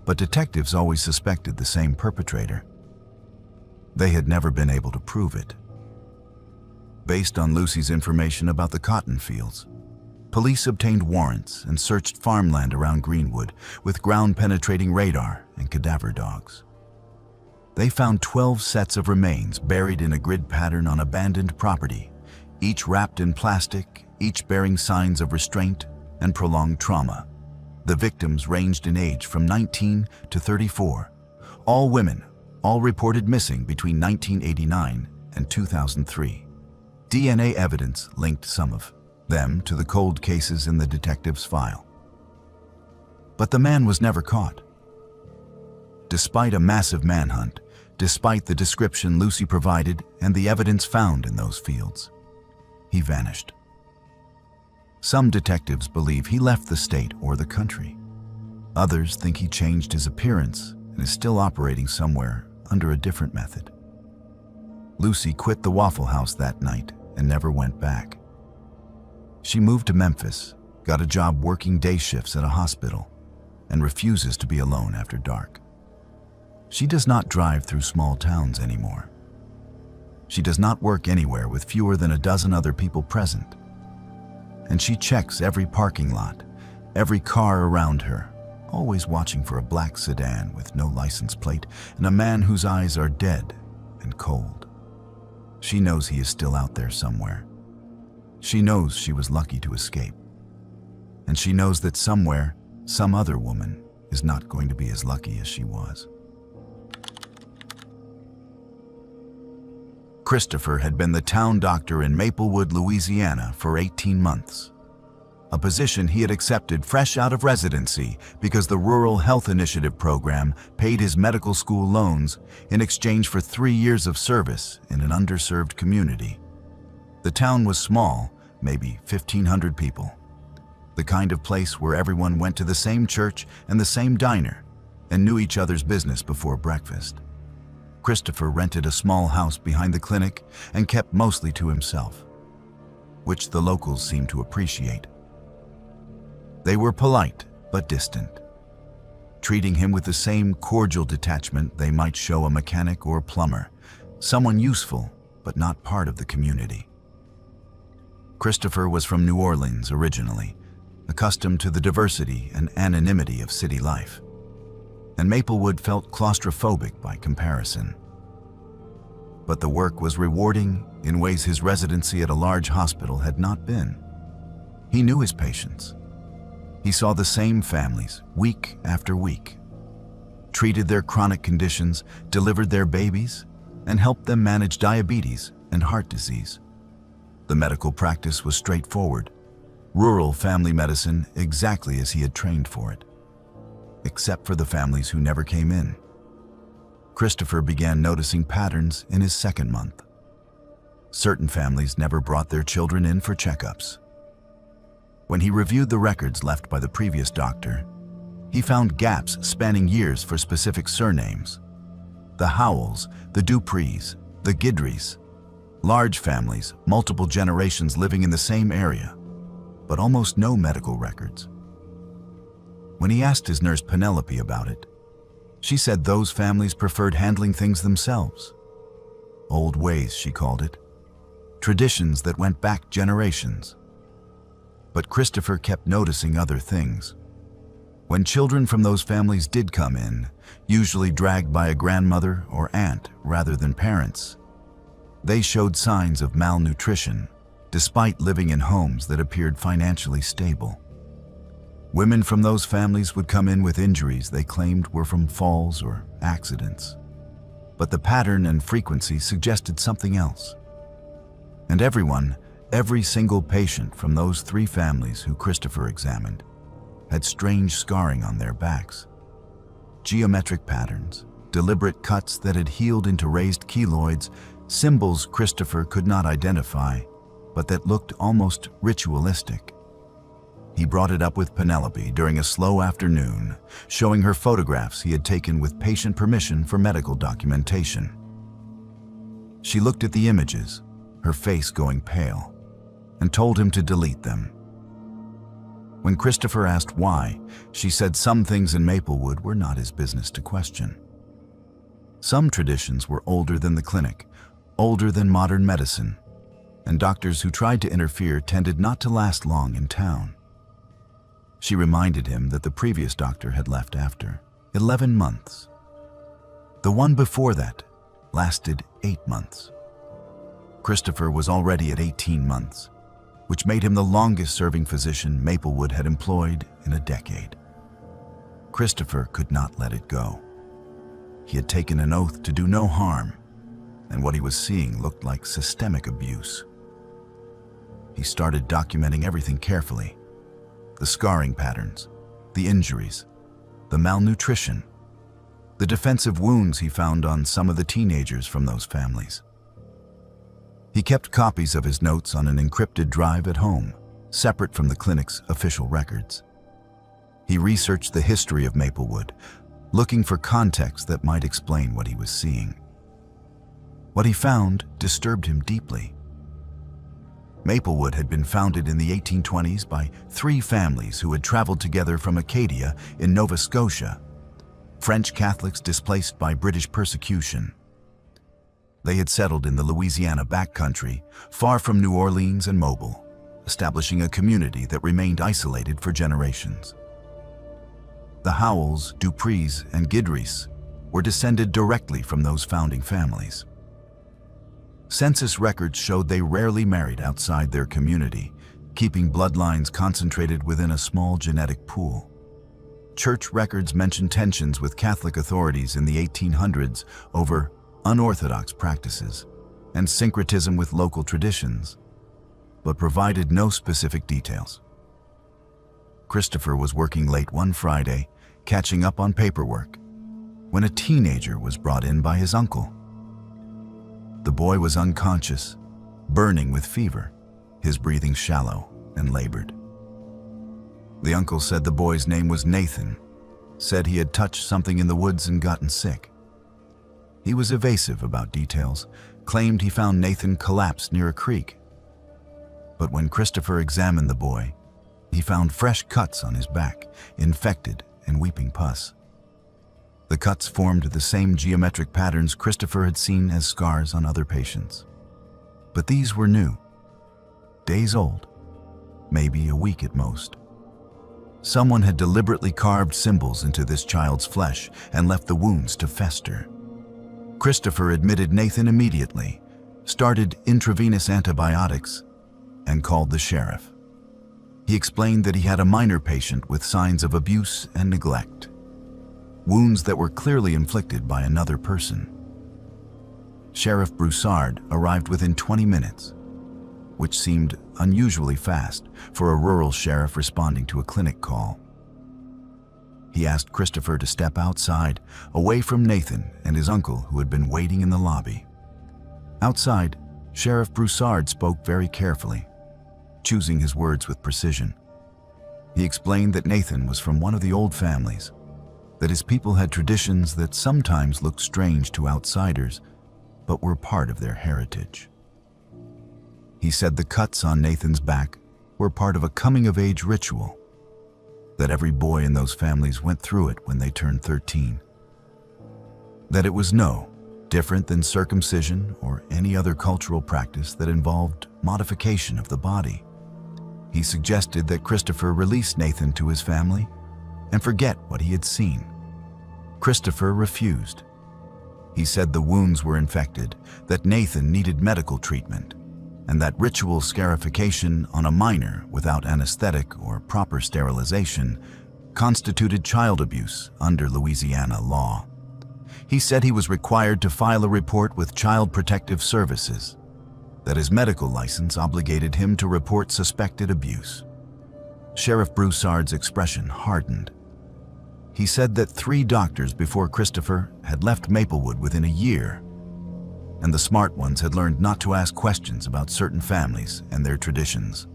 but detectives always suspected the same perpetrator. They had never been able to prove it. Based on Lucy's information about the cotton fields, police obtained warrants and searched farmland around Greenwood with ground-penetrating radar and cadaver dogs. They found 12 sets of remains buried in a grid pattern on abandoned property, each wrapped in plastic, each bearing signs of restraint and prolonged trauma. The victims ranged in age from 19 to 34, all women, all reported missing between 1989 and 2003. DNA evidence linked some of them to the cold cases in the detective's file. But the man was never caught. Despite a massive manhunt, despite the description Lucy provided and the evidence found in those fields, he vanished. Some detectives believe he left the state or the country. Others think he changed his appearance and is still operating somewhere under a different method. Lucy quit the Waffle House that night and never went back. She moved to Memphis, got a job working day shifts at a hospital, and refuses to be alone after dark. She does not drive through small towns anymore. She does not work anywhere with fewer than a dozen other people present. And she checks every parking lot, every car around her, always watching for a black sedan with no license plate and a man whose eyes are dead and cold. She knows he is still out there somewhere. She knows she was lucky to escape. And she knows that somewhere, some other woman is not going to be as lucky as she was. Christopher had been the town doctor in Maplewood, Louisiana for 18 months. A position he had accepted fresh out of residency because the Rural Health Initiative program paid his medical school loans in exchange for 3 years of service in an underserved community. The town was small, maybe 1,500 people. The kind of place where everyone went to the same church and the same diner and knew each other's business before breakfast. Christopher rented a small house behind the clinic and kept mostly to himself, which the locals seemed to appreciate. They were polite but distant, treating him with the same cordial detachment they might show a mechanic or plumber, someone useful but not part of the community. Christopher was from New Orleans originally, accustomed to the diversity and anonymity of city life, and Maplewood felt claustrophobic by comparison. But the work was rewarding in ways his residency at a large hospital had not been. He knew his patients. He saw the same families week after week, treated their chronic conditions, delivered their babies, and helped them manage diabetes and heart disease. The medical practice was straightforward, rural family medicine exactly as he had trained for it, except for the families who never came in. Christopher began noticing patterns in his second month. Certain families never brought their children in for checkups. When he reviewed the records left by the previous doctor, he found gaps spanning years for specific surnames. The Howells, the Duprees, the Guidrys, large families, multiple generations living in the same area, but almost no medical records. When he asked his nurse Penelope about it, she said those families preferred handling things themselves. Old ways, she called it. Traditions that went back generations. But Christopher kept noticing other things. When children from those families did come in, usually dragged by a grandmother or aunt rather than parents, they showed signs of malnutrition, despite living in homes that appeared financially stable. Women from those families would come in with injuries they claimed were from falls or accidents. But the pattern and frequency suggested something else. And every single patient from those 3 families who Christopher examined, had strange scarring on their backs. Geometric patterns, deliberate cuts that had healed into raised keloids, symbols Christopher could not identify, but that looked almost ritualistic. He brought it up with Penelope during a slow afternoon, showing her photographs he had taken with patient permission for medical documentation. She looked at the images, her face going pale, and told him to delete them. When Christopher asked why, she said some things in Maplewood were not his business to question. Some traditions were older than the clinic, older than modern medicine, and doctors who tried to interfere tended not to last long in town. She reminded him that the previous doctor had left after 11 months. The one before that lasted 8 months. Christopher was already at 18 months, which made him the longest-serving physician Maplewood had employed in a decade. Christopher could not let it go. He had taken an oath to do no harm, and what he was seeing looked like systemic abuse. He started documenting everything carefully: the scarring patterns, the injuries, the malnutrition, the defensive wounds he found on some of the teenagers from those families. He kept copies of his notes on an encrypted drive at home, separate from the clinic's official records. He researched the history of Maplewood, looking for context that might explain what he was seeing. What he found disturbed him deeply. Maplewood had been founded in the 1820s by 3 families who had traveled together from Acadia in Nova Scotia, French Catholics displaced by British persecution. They had settled in the Louisiana backcountry, far from New Orleans and Mobile, establishing a community that remained isolated for generations. The Howells, Duprees, and Guidrys were descended directly from those founding families. Census records showed they rarely married outside their community, keeping bloodlines concentrated within a small genetic pool. Church records mention tensions with Catholic authorities in the 1800s over unorthodox practices and syncretism with local traditions, but provided no specific details. Christopher was working late one Friday, catching up on paperwork, when a teenager was brought in by his uncle. The boy was unconscious, burning with fever, his breathing shallow and labored. The uncle said the boy's name was Nathan, said he had touched something in the woods and gotten sick. He was evasive about details, claimed he found Nathan collapsed near a creek. But when Christopher examined the boy, he found fresh cuts on his back, infected and weeping pus. The cuts formed the same geometric patterns Christopher had seen as scars on other patients. But these were new, days old, maybe a week at most. Someone had deliberately carved symbols into this child's flesh and left the wounds to fester. Christopher admitted Nathan immediately, started intravenous antibiotics, and called the sheriff. He explained that he had a minor patient with signs of abuse and neglect, wounds that were clearly inflicted by another person. Sheriff Broussard arrived within 20 minutes, which seemed unusually fast for a rural sheriff responding to a clinic call. He asked Christopher to step outside, away from Nathan and his uncle who had been waiting in the lobby. Outside, Sheriff Broussard spoke very carefully, choosing his words with precision. He explained that Nathan was from one of the old families, that his people had traditions that sometimes looked strange to outsiders, but were part of their heritage. He said the cuts on Nathan's back were part of a coming-of-age ritual, that every boy in those families went through it when they turned 13. That it was no different than circumcision or any other cultural practice that involved modification of the body. He suggested that Christopher release Nathan to his family and forget what he had seen. Christopher refused. He said the wounds were infected, that Nathan needed medical treatment, and that ritual scarification on a minor without anesthetic or proper sterilization constituted child abuse under Louisiana law. He said he was required to file a report with Child Protective Services, that his medical license obligated him to report suspected abuse. Sheriff Broussard's expression hardened. He said that 3 doctors before Christopher had left Maplewood within a year, and the smart ones had learned not to ask questions about certain families and their traditions.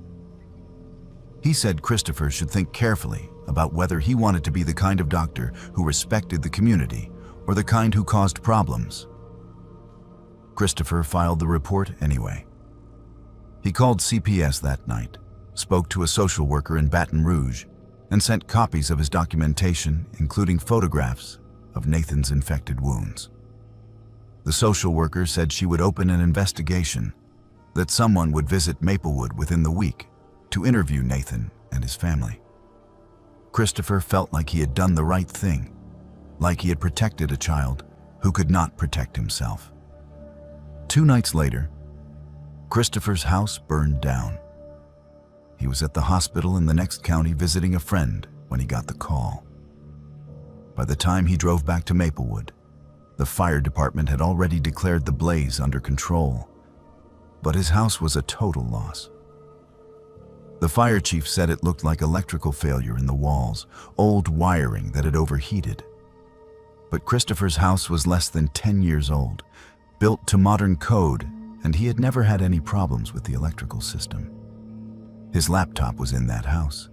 He said Christopher should think carefully about whether he wanted to be the kind of doctor who respected the community or the kind who caused problems. Christopher filed the report anyway. He called CPS that night, spoke to a social worker in Baton Rouge, and sent copies of his documentation, including photographs of Nathan's infected wounds. The social worker said she would open an investigation, that someone would visit Maplewood within the week to interview Nathan and his family. Christopher felt like he had done the right thing, like he had protected a child who could not protect himself. 2 nights later, Christopher's house burned down. He was at the hospital in the next county visiting a friend when he got the call. By the time he drove back to Maplewood, the fire department had already declared the blaze under control, but his house was a total loss. The fire chief said it looked like electrical failure in the walls, old wiring that had overheated. But Christopher's house was less than 10 years old, built to modern code, and he had never had any problems with the electrical system. His laptop was in that house,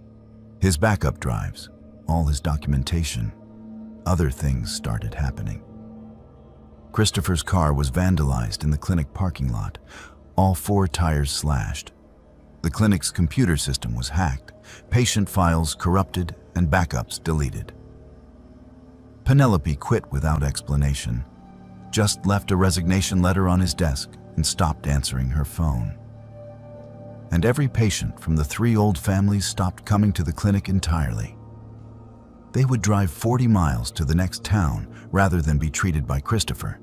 his backup drives, all his documentation. Other things started happening. Christopher's car was vandalized in the clinic parking lot, all 4 tires slashed. The clinic's computer system was hacked, patient files corrupted, and backups deleted. Penelope quit without explanation, just left a resignation letter on his desk and stopped answering her phone. And every patient from the 3 old families stopped coming to the clinic entirely. They would drive 40 miles to the next town rather than be treated by Christopher.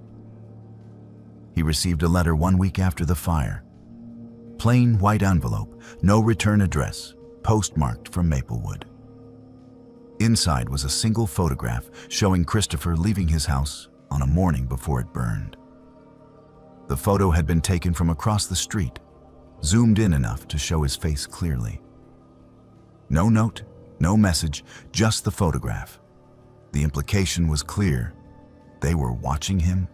He received a letter 1 week after the fire. Plain white envelope, no return address, postmarked from Maplewood. Inside was a single photograph showing Christopher leaving his house on a morning before it burned. The photo had been taken from across the street, zoomed in enough to show his face clearly. No note, no message, just the photograph. The implication was clear. They were watching him.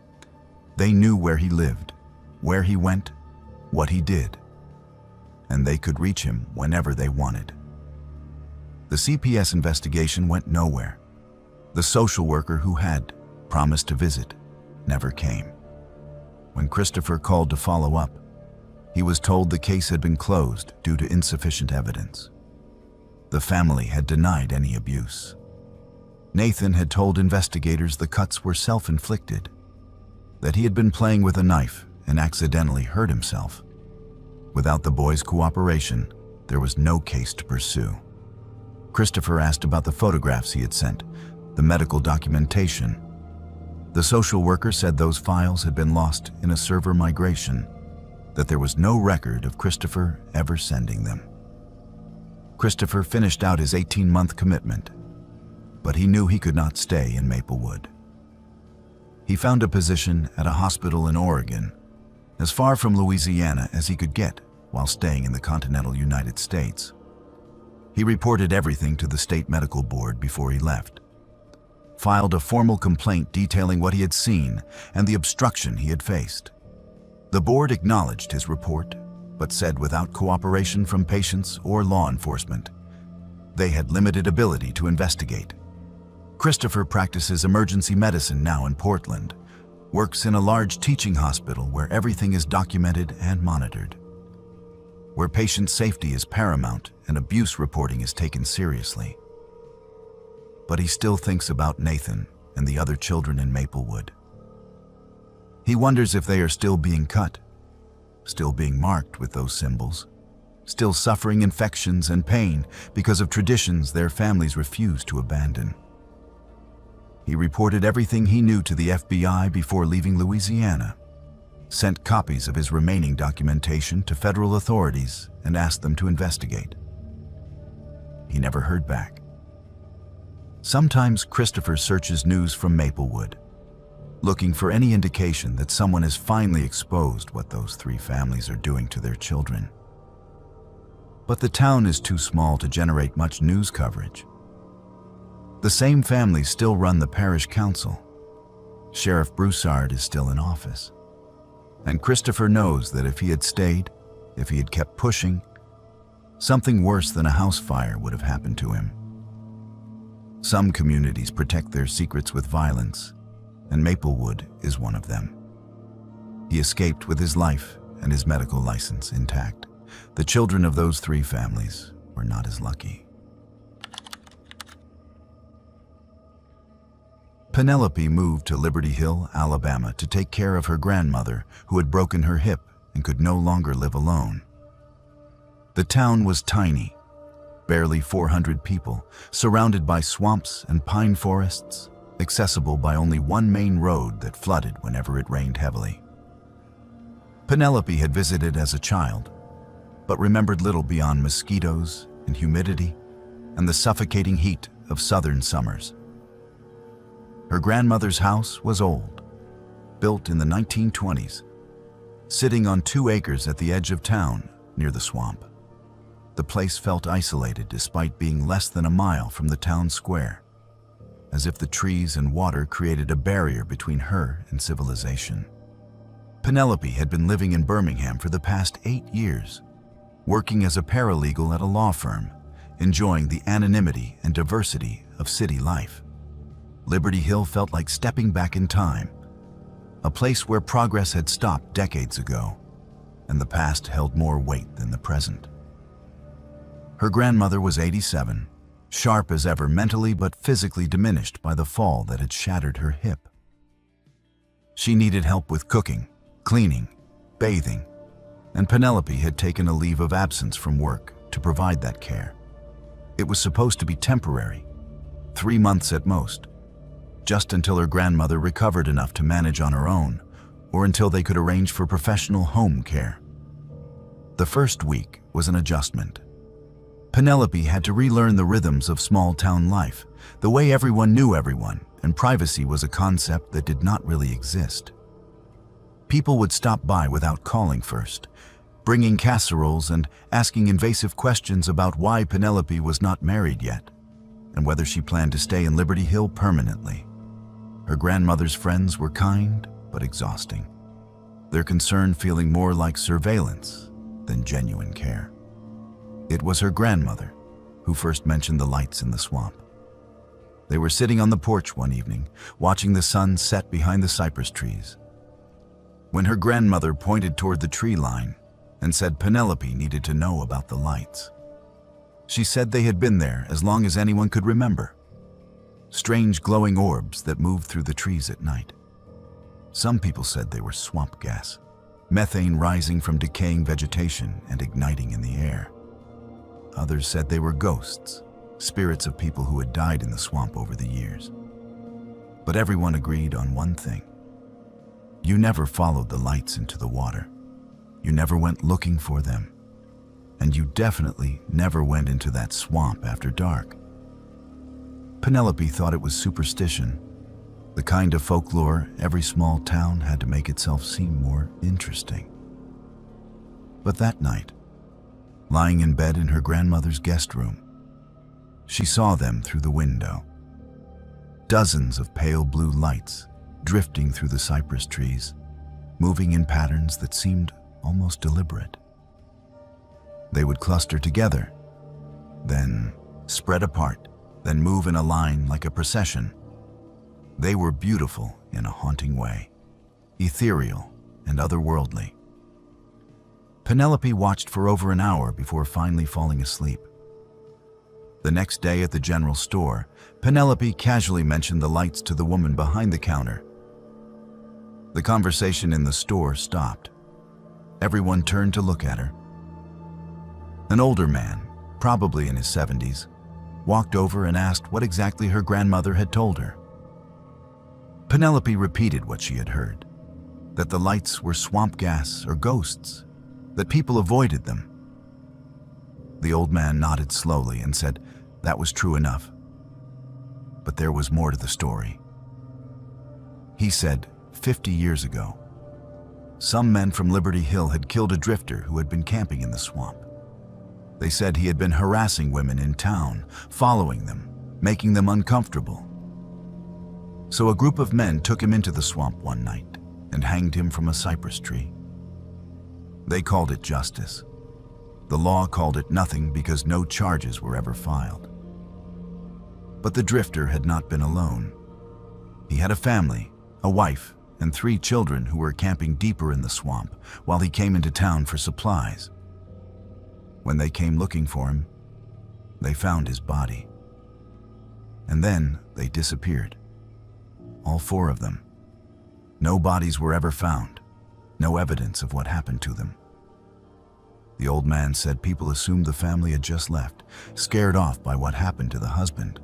They knew where he lived, where he went, what he did. And they could reach him whenever they wanted. The CPS investigation went nowhere. The social worker who had promised to visit never came. When Christopher called to follow up, he was told the case had been closed due to insufficient evidence. The family had denied any abuse. Nathan had told investigators the cuts were self-inflicted, that he had been playing with a knife and accidentally hurt himself. Without the boys' cooperation, there was no case to pursue. Christopher asked about the photographs he had sent, the medical documentation. The social worker said those files had been lost in a server migration, that there was no record of Christopher ever sending them. Christopher finished out his 18-month commitment, but he knew he could not stay in Maplewood. He found a position at a hospital in Oregon, as far from Louisiana as he could get while staying in the continental United States. He reported everything to the state medical board before he left, filed a formal complaint detailing what he had seen and the obstruction he had faced. The board acknowledged his report, but said without cooperation from patients or law enforcement, they had limited ability to investigate. Christopher practices emergency medicine now in Portland, works in a large teaching hospital where everything is documented and monitored, where patient safety is paramount and abuse reporting is taken seriously. But he still thinks about Nathan and the other children in Maplewood. He wonders if they are still being cut, still being marked with those symbols, still suffering infections and pain because of traditions their families refuse to abandon. He reported everything he knew to the FBI before leaving Louisiana, sent copies of his remaining documentation to federal authorities and asked them to investigate. He never heard back. Sometimes Christopher searches news from Maplewood, looking for any indication that someone has finally exposed what those three families are doing to their children. But the town is too small to generate much news coverage. The same families still run the parish council. Sheriff Broussard is still in office. And Christopher knows that if he had stayed, if he had kept pushing, something worse than a house fire would have happened to him. Some communities protect their secrets with violence, and Maplewood is one of them. He escaped with his life and his medical license intact. The children of those three families were not as lucky. Penelope moved to Liberty Hill, Alabama to take care of her grandmother who had broken her hip and could no longer live alone. The town was tiny, barely 400 people, surrounded by swamps and pine forests, accessible by only one main road that flooded whenever it rained heavily. Penelope had visited as a child, but remembered little beyond mosquitoes and humidity and the suffocating heat of southern summers. Her grandmother's house was old, built in the 1920s, sitting on 2 acres at the edge of town near the swamp. The place felt isolated despite being less than a mile from the town square, as if the trees and water created a barrier between her and civilization. Penelope had been living in Birmingham for the past 8 years, working as a paralegal at a law firm, enjoying the anonymity and diversity of city life. Liberty Hill felt like stepping back in time, a place where progress had stopped decades ago, and the past held more weight than the present. Her grandmother was 87, sharp as ever mentally but physically diminished by the fall that had shattered her hip. She needed help with cooking, cleaning, bathing, and Penelope had taken a leave of absence from work to provide that care. It was supposed to be temporary, 3 months at most, just until her grandmother recovered enough to manage on her own, or until they could arrange for professional home care. The first week was an adjustment. Penelope had to relearn the rhythms of small-town life, the way everyone knew everyone, and privacy was a concept that did not really exist. People would stop by without calling first, bringing casseroles and asking invasive questions about why Penelope was not married yet, and whether she planned to stay in Liberty Hill permanently. Her grandmother's friends were kind but exhausting, their concern feeling more like surveillance than genuine care. It was her grandmother who first mentioned the lights in the swamp. They were sitting on the porch one evening, watching the sun set behind the cypress trees, when her grandmother pointed toward the tree line and said Penelope needed to know about the lights. She said they had been there as long as anyone could remember. Strange glowing orbs that moved through the trees at night. Some people said they were swamp gas, methane rising from decaying vegetation and igniting in the air. Others said they were ghosts, spirits of people who had died in the swamp over the years. But everyone agreed on one thing. You never followed the lights into the water. You never went looking for them. And you definitely never went into that swamp after dark. Penelope thought it was superstition, the kind of folklore every small town had to make itself seem more interesting. But that night, lying in bed in her grandmother's guest room, she saw them through the window. Dozens of pale blue lights drifting through the cypress trees, moving in patterns that seemed almost deliberate. They would cluster together, then spread apart, then move in a line like a procession. They were beautiful in a haunting way, ethereal and otherworldly. Penelope watched for over an hour before finally falling asleep. The next day at the general store, Penelope casually mentioned the lights to the woman behind the counter. The conversation in the store stopped. Everyone turned to look at her. An older man, probably in his 70s, walked over and asked what exactly her grandmother had told her. Penelope repeated what she had heard, that the lights were swamp gas or ghosts, that people avoided them. The old man nodded slowly and said that was true enough. But there was more to the story. He said 50 years ago, some men from Liberty Hill had killed a drifter who had been camping in the swamp. They said he had been harassing women in town, following them, making them uncomfortable. So a group of men took him into the swamp one night and hanged him from a cypress tree. They called it justice. The law called it nothing because no charges were ever filed. But the drifter had not been alone. He had a family, a wife, and 3 children who were camping deeper in the swamp while he came into town for supplies. When they came looking for him, they found his body. And then they disappeared. All 4 of them. No bodies were ever found, no evidence of what happened to them. The old man said people assumed the family had just left, scared off by what happened to the husband.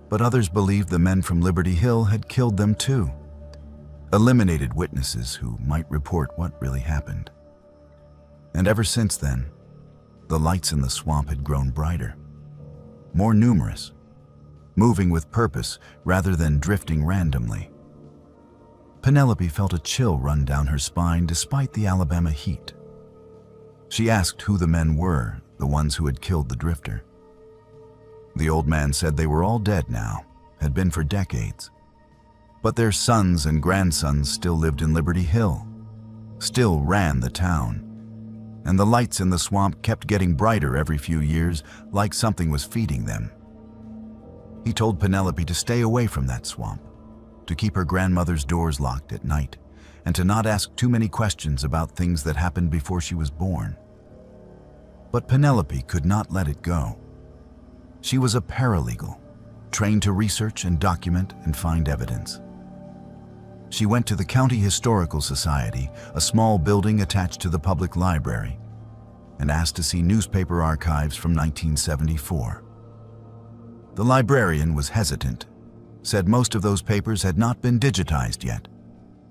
But others believed the men from Liberty Hill had killed them too, eliminated witnesses who might report what really happened. And ever since then, the lights in the swamp had grown brighter, more numerous, moving with purpose rather than drifting randomly. Penelope felt a chill run down her spine despite the Alabama heat. She asked who the men were, the ones who had killed the drifter. The old man said they were all dead now, had been for decades. But their sons and grandsons still lived in Liberty Hill, still ran the town. And the lights in the swamp kept getting brighter every few years, like something was feeding them. He told Penelope to stay away from that swamp, to keep her grandmother's doors locked at night, and to not ask too many questions about things that happened before she was born. But Penelope could not let it go. She was a paralegal, trained to research and document and find evidence. She went to the County Historical Society, a small building attached to the public library, and asked to see newspaper archives from 1974. The librarian was hesitant, said most of those papers had not been digitized yet.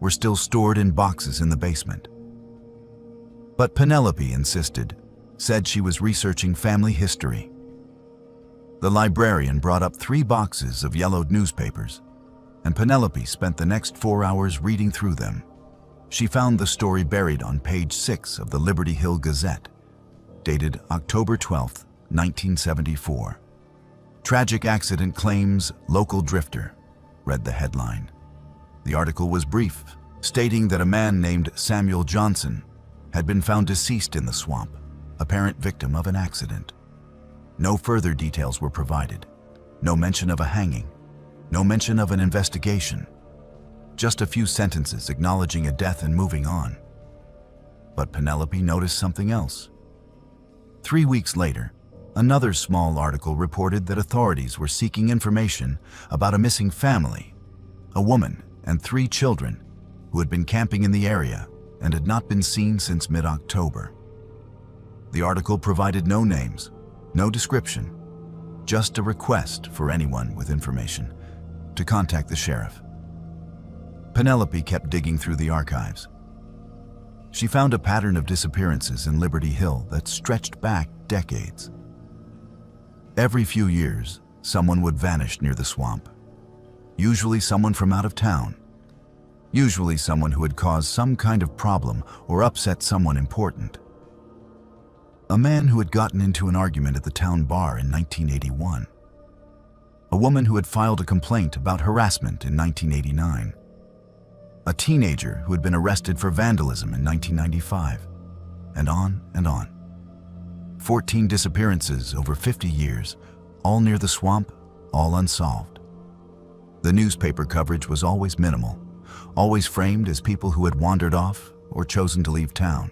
were still stored in boxes in the basement. But Penelope insisted, said she was researching family history. The librarian brought up 3 boxes of yellowed newspapers, and Penelope spent the next 4 hours reading through them. She found the story buried on page 6 of the Liberty Hill Gazette, dated October 12, 1974. "Tragic accident claims local drifter," read the headline. The article was brief, stating that a man named Samuel Johnson had been found deceased in the swamp, apparent victim of an accident. No further details were provided. No mention of a hanging. No mention of an investigation. Just a few sentences acknowledging a death and moving on. But Penelope noticed something else. 3 weeks later, another small article reported that authorities were seeking information about a missing family, a woman and 3 children who had been camping in the area and had not been seen since mid-October. The article provided no names, no description, just a request for anyone with information to contact the sheriff. Penelope kept digging through the archives. She found a pattern of disappearances in Liberty Hill that stretched back decades. Every few years, someone would vanish near the swamp. Usually someone from out of town. Usually someone who had caused some kind of problem or upset someone important. A man who had gotten into an argument at the town bar in 1981. A woman who had filed a complaint about harassment in 1989. A teenager who had been arrested for vandalism in 1995. And on and on. 14 disappearances over 50 years, all near the swamp, all unsolved. The newspaper coverage was always minimal, always framed as people who had wandered off or chosen to leave town.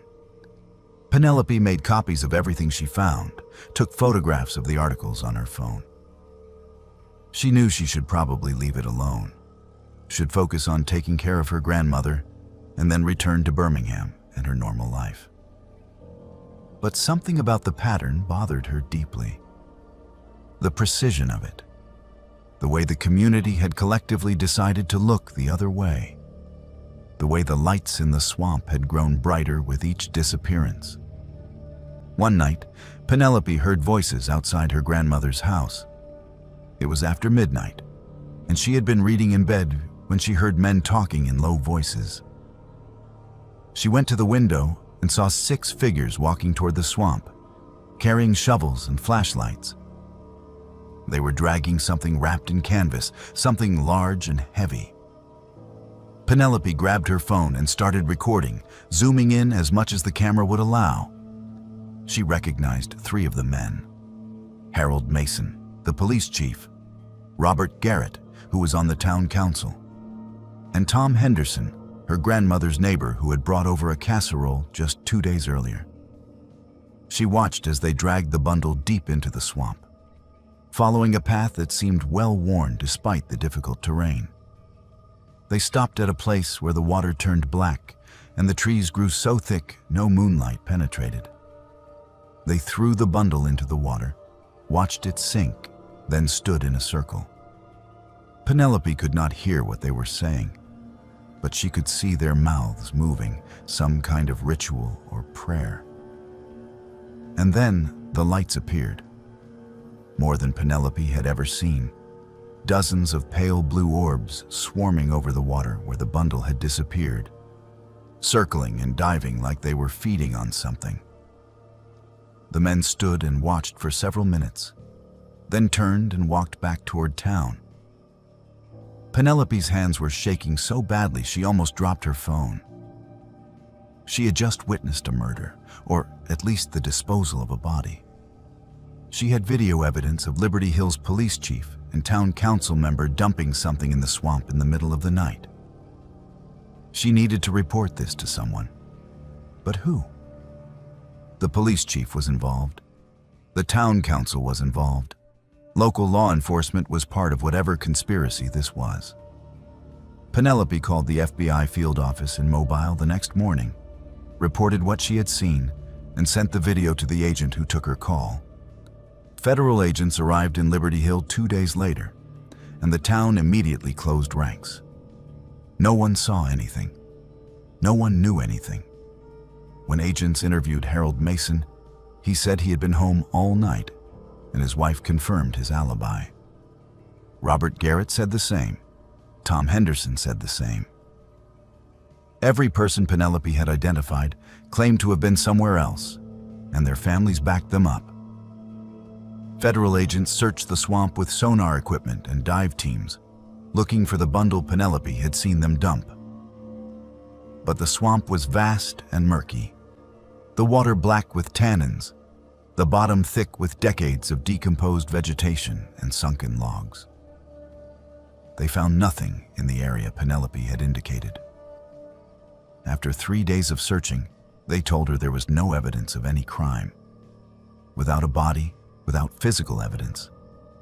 Penelope made copies of everything she found, took photographs of the articles on her phone. She knew she should probably leave it alone, should focus on taking care of her grandmother, and then return to Birmingham and her normal life. But something about the pattern bothered her deeply. The precision of it. The way the community had collectively decided to look the other way. The way the lights in the swamp had grown brighter with each disappearance. One night, Penelope heard voices outside her grandmother's house. It was after midnight, and she had been reading in bed when she heard men talking in low voices. She went to the window and saw 6 figures walking toward the swamp, carrying shovels and flashlights. They were dragging something wrapped in canvas, something large and heavy. Penelope grabbed her phone and started recording, zooming in as much as the camera would allow. She recognized 3 of the men. Harold Mason, the police chief, Robert Garrett, who was on the town council, and Tom Henderson, her grandmother's neighbor who had brought over a casserole just 2 days earlier. She watched as they dragged the bundle deep into the swamp, following a path that seemed well-worn despite the difficult terrain. They stopped at a place where the water turned black and the trees grew so thick no moonlight penetrated. They threw the bundle into the water, watched it sink, then stood in a circle. Penelope could not hear what they were saying, but she could see their mouths moving, some kind of ritual or prayer. And then the lights appeared. More than Penelope had ever seen. Dozens of pale blue orbs swarming over the water where the bundle had disappeared, circling and diving like they were feeding on something. The men stood and watched for several minutes, then turned and walked back toward town. Penelope's hands were shaking so badly she almost dropped her phone. She had just witnessed a murder, or at least the disposal of a body. She had video evidence of Liberty Hill's police chief and town council member dumping something in the swamp in the middle of the night. She needed to report this to someone. But who? The police chief was involved. The town council was involved. Local law enforcement was part of whatever conspiracy this was. Penelope called the FBI field office in Mobile the next morning, reported what she had seen, and sent the video to the agent who took her call. Federal agents arrived in Liberty Hill 2 days later, and the town immediately closed ranks. No one saw anything. No one knew anything. When agents interviewed Harold Mason, he said he had been home all night, and his wife confirmed his alibi. Robert Garrett said the same. Tom Henderson said the same. Every person Penelope had identified claimed to have been somewhere else, and their families backed them up. Federal agents searched the swamp with sonar equipment and dive teams, looking for the bundle Penelope had seen them dump. But the swamp was vast and murky, the water black with tannins, the bottom thick with decades of decomposed vegetation and sunken logs. They found nothing in the area Penelope had indicated. After 3 days of searching, they told her there was no evidence of any crime. Without a body, without physical evidence,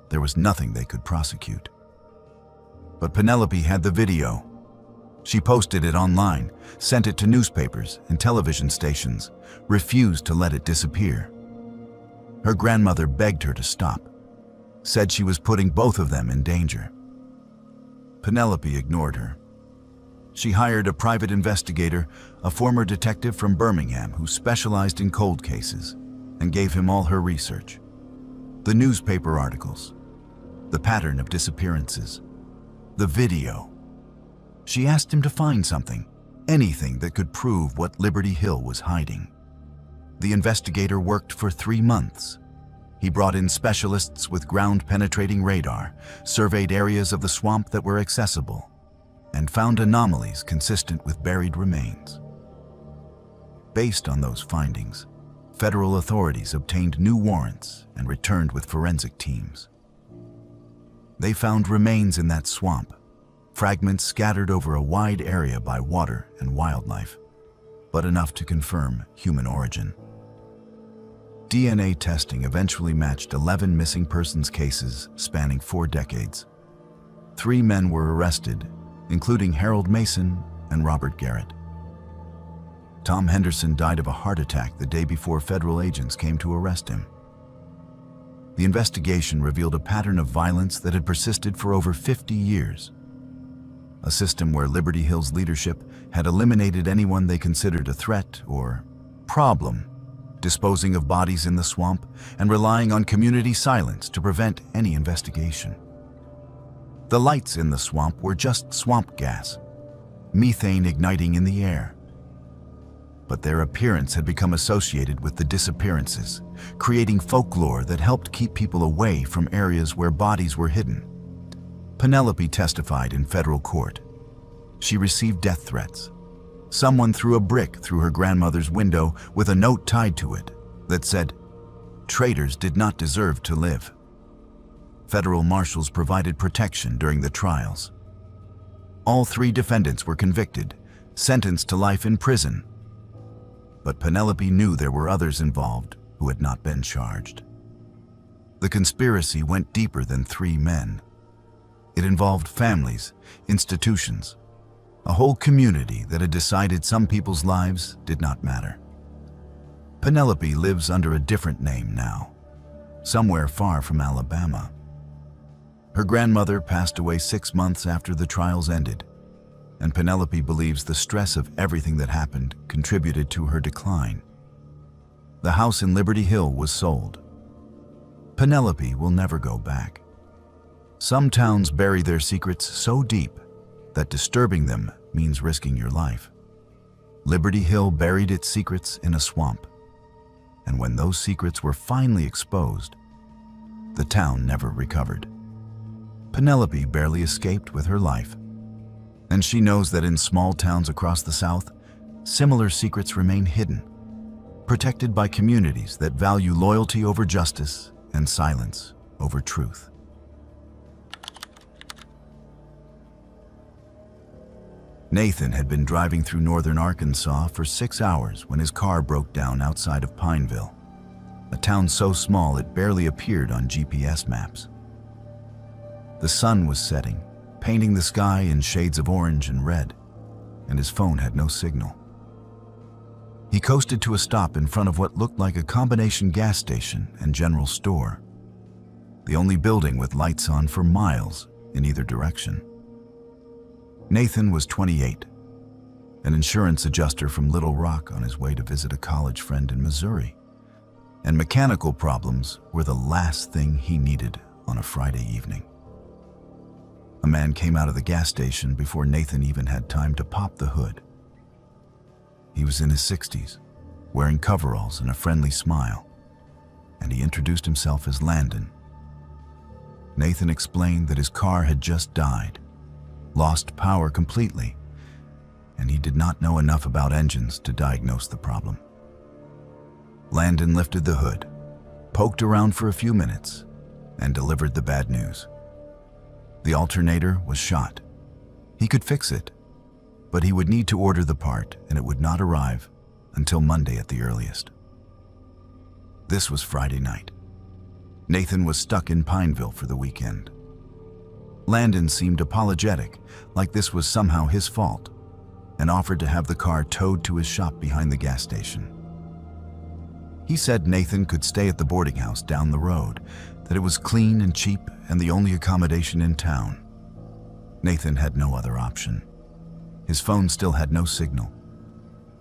there was nothing they could prosecute. But Penelope had the video. She posted it online, sent it to newspapers and television stations, refused to let it disappear. Her grandmother begged her to stop, said she was putting both of them in danger. Penelope ignored her. She hired a private investigator, a former detective from Birmingham who specialized in cold cases, and gave him all her research. The newspaper articles, the pattern of disappearances, the video. She asked him to find something, anything that could prove what Liberty Hill was hiding. The investigator worked for 3 months. He brought in specialists with ground-penetrating radar, surveyed areas of the swamp that were accessible, and found anomalies consistent with buried remains. Based on those findings, federal authorities obtained new warrants and returned with forensic teams. They found remains in that swamp, fragments scattered over a wide area by water and wildlife, but enough to confirm human origin. DNA testing eventually matched 11 missing persons cases spanning 4 decades. 3 men were arrested, including Harold Mason and Robert Garrett. Tom Henderson died of a heart attack the day before federal agents came to arrest him. The investigation revealed a pattern of violence that had persisted for over 50 years. A system where Liberty Hill's leadership had eliminated anyone they considered a threat or problem, disposing of bodies in the swamp and relying on community silence to prevent any investigation. The lights in the swamp were just swamp gas, methane igniting in the air. But their appearance had become associated with the disappearances, creating folklore that helped keep people away from areas where bodies were hidden. Penelope testified in federal court. She received death threats. Someone threw a brick through her grandmother's window with a note tied to it that said, "Traitors did not deserve to live." Federal marshals provided protection during the trials. All 3 defendants were convicted, sentenced to life in prison. But Penelope knew there were others involved who had not been charged. The conspiracy went deeper than 3 men. It involved families, institutions, a whole community that had decided some people's lives did not matter. Penelope lives under a different name now, somewhere far from Alabama. Her grandmother passed away 6 months after the trials ended, and Penelope believes the stress of everything that happened contributed to her decline. The house in Liberty Hill was sold. Penelope will never go back. Some towns bury their secrets so deep that disturbing them means risking your life. Liberty Hill buried its secrets in a swamp, and when those secrets were finally exposed, the town never recovered. Penelope barely escaped with her life, and she knows that in small towns across the South, similar secrets remain hidden, protected by communities that value loyalty over justice and silence over truth. Nathan had been driving through northern Arkansas for 6 hours when his car broke down outside of Pineville, a town so small it barely appeared on GPS maps. The sun was setting, painting the sky in shades of orange and red, and his phone had no signal. He coasted to a stop in front of what looked like a combination gas station and general store, the only building with lights on for miles in either direction. Nathan was 28, an insurance adjuster from Little Rock on his way to visit a college friend in Missouri. And mechanical problems were the last thing he needed on a Friday evening. A man came out of the gas station before Nathan even had time to pop the hood. He was in his 60s, wearing coveralls and a friendly smile, and he introduced himself as Landon. Nathan explained that his car had just died, lost power completely, and he did not know enough about engines to diagnose the problem. Landon lifted the hood, poked around for a few minutes, and delivered the bad news. The alternator was shot. He could fix it, but he would need to order the part, and it would not arrive until Monday at the earliest. This was Friday night. Nathan was stuck in Pineville for the weekend. Landon seemed apologetic, like this was somehow his fault, and offered to have the car towed to his shop behind the gas station. He said Nathan could stay at the boarding house down the road, that it was clean and cheap and the only accommodation in town. Nathan had no other option. His phone still had no signal.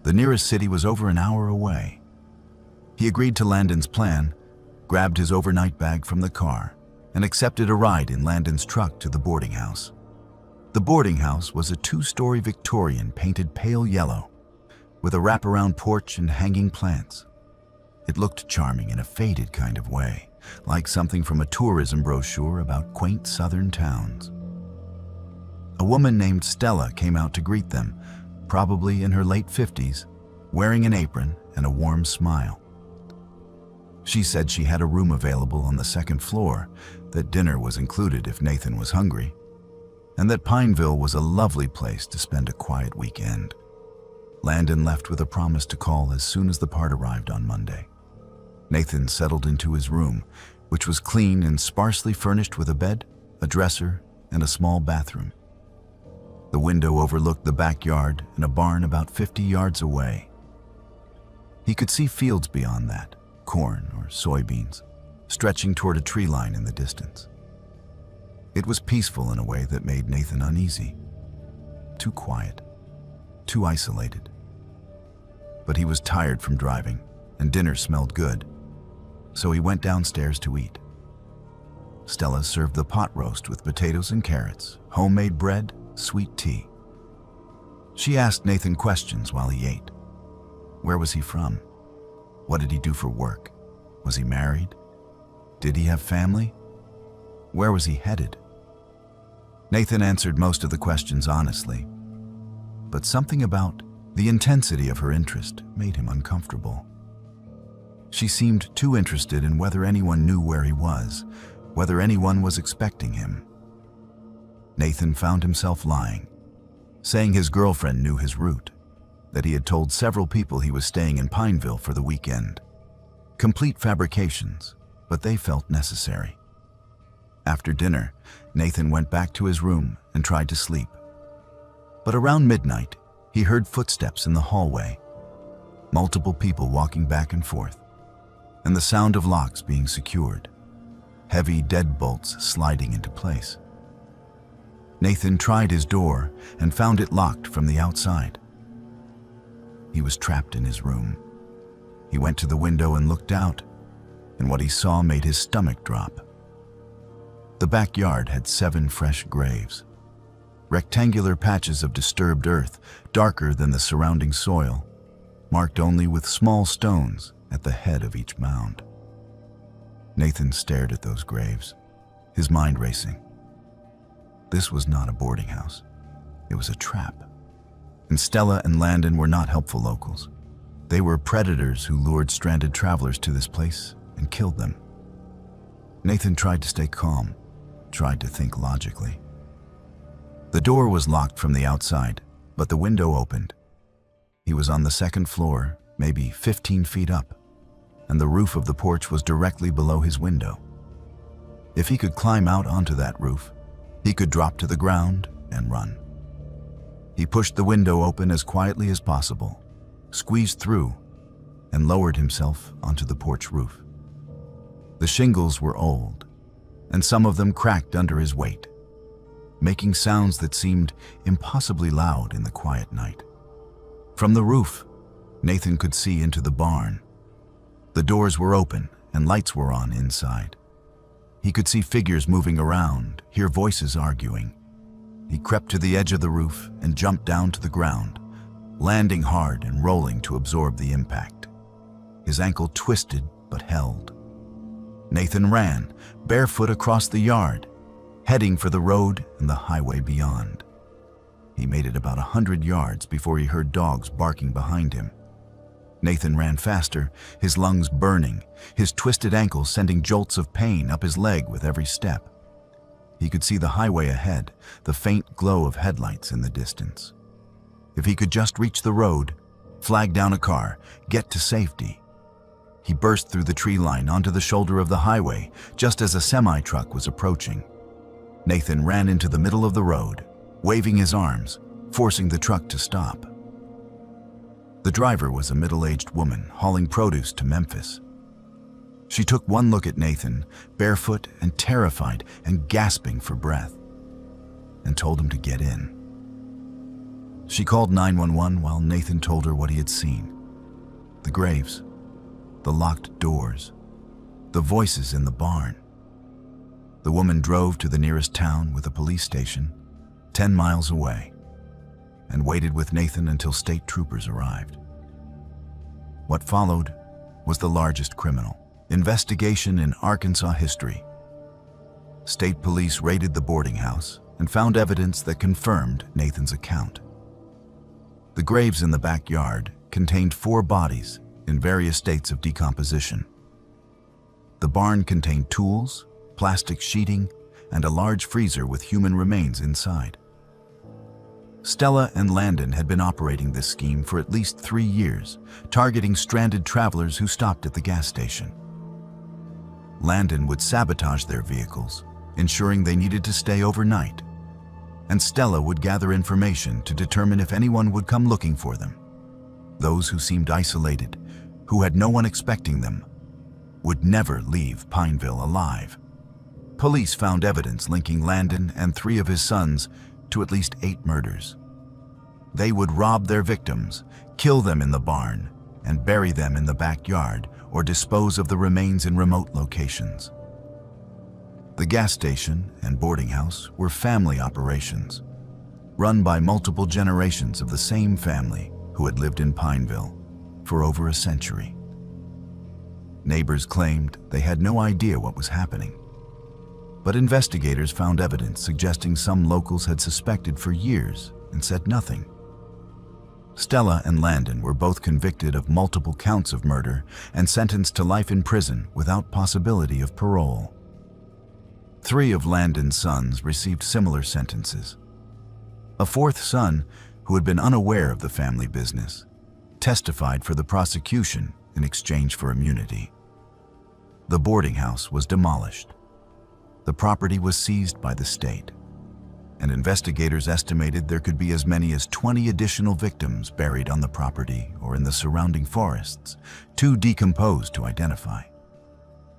The nearest city was over an hour away. He agreed to Landon's plan, grabbed his overnight bag from the car, and accepted a ride in Landon's truck to the boarding house. The boarding house was a 2-story Victorian painted pale yellow, with a wraparound porch and hanging plants. It looked charming in a faded kind of way, like something from a tourism brochure about quaint southern towns. A woman named Stella came out to greet them, probably in her late 50s, wearing an apron and a warm smile. She said she had a room available on the 2nd floor, that dinner was included if Nathan was hungry, and that Pineville was a lovely place to spend a quiet weekend. Landon left with a promise to call as soon as the part arrived on Monday. Nathan settled into his room, which was clean and sparsely furnished with a bed, a dresser, and a small bathroom. The window overlooked the backyard and a barn about 50 yards away. He could see fields beyond that, corn or soybeans, stretching toward a tree line in the distance. It was peaceful in a way that made Nathan uneasy. Too quiet, too isolated. But he was tired from driving, and dinner smelled good, so he went downstairs to eat. Stella served the pot roast with potatoes and carrots, homemade bread, sweet tea. She asked Nathan questions while he ate. Where was he from? What did he do for work? Was he married? Did he have family? Where was he headed? Nathan answered most of the questions honestly, but something about the intensity of her interest made him uncomfortable. She seemed too interested in whether anyone knew where he was, whether anyone was expecting him. Nathan found himself lying, saying his girlfriend knew his route, that he had told several people he was staying in Pineville for the weekend. Complete fabrications, but they felt necessary. After dinner, Nathan went back to his room and tried to sleep. But around midnight, he heard footsteps in the hallway, multiple people walking back and forth, and the sound of locks being secured, heavy deadbolts sliding into place. Nathan tried his door and found it locked from the outside. He was trapped in his room. He went to the window and looked out, and what he saw made his stomach drop. The backyard had 7 fresh graves, rectangular patches of disturbed earth, darker than the surrounding soil, marked only with small stones at the head of each mound. Nathan stared at those graves, his mind racing. This was not a boarding house. It was a trap. And Stella and Landon were not helpful locals. They were predators who lured stranded travelers to this place and killed them. Nathan tried to stay calm, tried to think logically. The door was locked from the outside, but the window opened. He was on the 2nd floor, maybe 15 feet up, and the roof of the porch was directly below his window. If he could climb out onto that roof, he could drop to the ground and run. He pushed the window open as quietly as possible, squeezed through, and lowered himself onto the porch roof. The shingles were old, and some of them cracked under his weight, making sounds that seemed impossibly loud in the quiet night. From the roof, Nathan could see into the barn. The doors were open and lights were on inside. He could see figures moving around, hear voices arguing. He crept to the edge of the roof and jumped down to the ground, landing hard and rolling to absorb the impact. His ankle twisted but held. Nathan ran, barefoot across the yard, heading for the road and the highway beyond. He made it about 100 yards before he heard dogs barking behind him. Nathan ran faster, his lungs burning, his twisted ankle sending jolts of pain up his leg with every step. He could see the highway ahead, the faint glow of headlights in the distance. If he could just reach the road, flag down a car, get to safety. He burst through the tree line onto the shoulder of the highway just as a semi-truck was approaching. Nathan ran into the middle of the road, waving his arms, forcing the truck to stop. The driver was a middle-aged woman hauling produce to Memphis. She took one look at Nathan, barefoot and terrified and gasping for breath, and told him to get in. She called 911 while Nathan told her what he had seen. The graves, the locked doors, the voices in the barn. The woman drove to the nearest town with a police station, 10 miles away, and waited with Nathan until state troopers arrived. What followed was the largest criminal investigation in Arkansas history. State police raided the boarding house and found evidence that confirmed Nathan's account. The graves in the backyard contained 4 bodies in various states of decomposition. The barn contained tools, plastic sheeting, and a large freezer with human remains inside. Stella and Landon had been operating this scheme for at least 3 years, targeting stranded travelers who stopped at the gas station. Landon would sabotage their vehicles, ensuring they needed to stay overnight, and Stella would gather information to determine if anyone would come looking for them. Those who seemed isolated, who had no one expecting them, would never leave Pineville alive. Police found evidence linking Landon and 3 of his sons to at least 8 murders. They would rob their victims, kill them in the barn, and bury them in the backyard or dispose of the remains in remote locations. The gas station and boarding house were family operations, run by multiple generations of the same family who had lived in Pineville for over a century. Neighbors claimed they had no idea what was happening, but investigators found evidence suggesting some locals had suspected for years and said nothing. Stella and Landon were both convicted of multiple counts of murder and sentenced to life in prison without possibility of parole. 3 of Landon's sons received similar sentences. A 4th son, who had been unaware of the family business, testified for the prosecution in exchange for immunity. The boarding house was demolished. The property was seized by the state, and investigators estimated there could be as many as 20 additional victims buried on the property or in the surrounding forests, too decomposed to identify.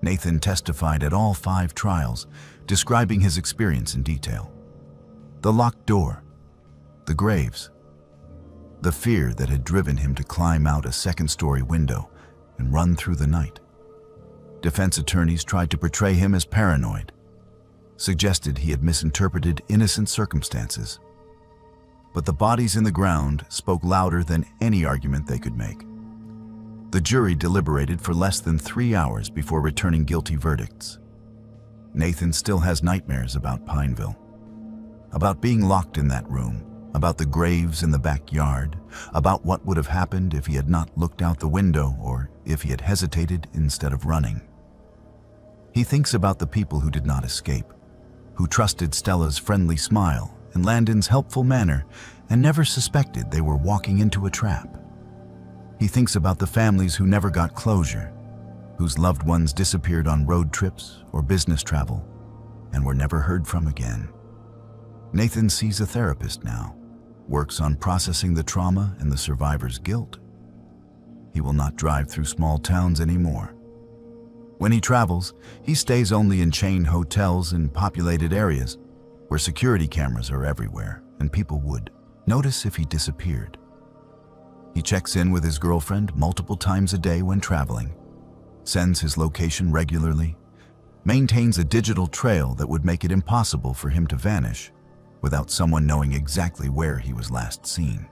Nathan testified at all 5 trials, describing his experience in detail. The locked door, the graves, the fear that had driven him to climb out a 2nd-story window and run through the night. Defense attorneys tried to portray him as paranoid, suggested he had misinterpreted innocent circumstances. But the bodies in the ground spoke louder than any argument they could make. The jury deliberated for less than 3 hours before returning guilty verdicts. Nathan still has nightmares about Pineville, about being locked in that room, about the graves in the backyard, about what would have happened if he had not looked out the window or if he had hesitated instead of running. He thinks about the people who did not escape, who trusted Stella's friendly smile and Landon's helpful manner and never suspected they were walking into a trap. He thinks about the families who never got closure, whose loved ones disappeared on road trips or business travel and were never heard from again. Nathan sees a therapist now, works on processing the trauma and the survivor's guilt. He will not drive through small towns anymore. When he travels, he stays only in chain hotels in populated areas where security cameras are everywhere and people would notice if he disappeared. He checks in with his girlfriend multiple times a day when traveling, sends his location regularly, maintains a digital trail that would make it impossible for him to vanish without someone knowing exactly where he was last seen.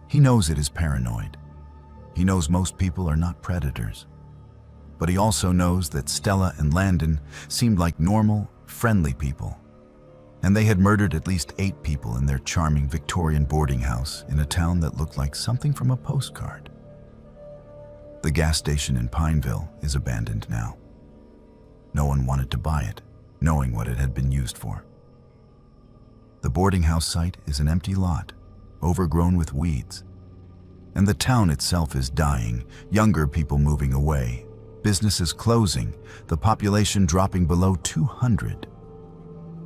He knows it is paranoid. He knows most people are not predators. But he also knows that Stella and Landon seemed like normal, friendly people, and they had murdered at least 8 people in their charming Victorian boarding house in a town that looked like something from a postcard. The gas station in Pineville is abandoned now. No one wanted to buy it, knowing what it had been used for. The boarding house site is an empty lot, overgrown with weeds. And the town itself is dying, younger people moving away, businesses closing, the population dropping below 200.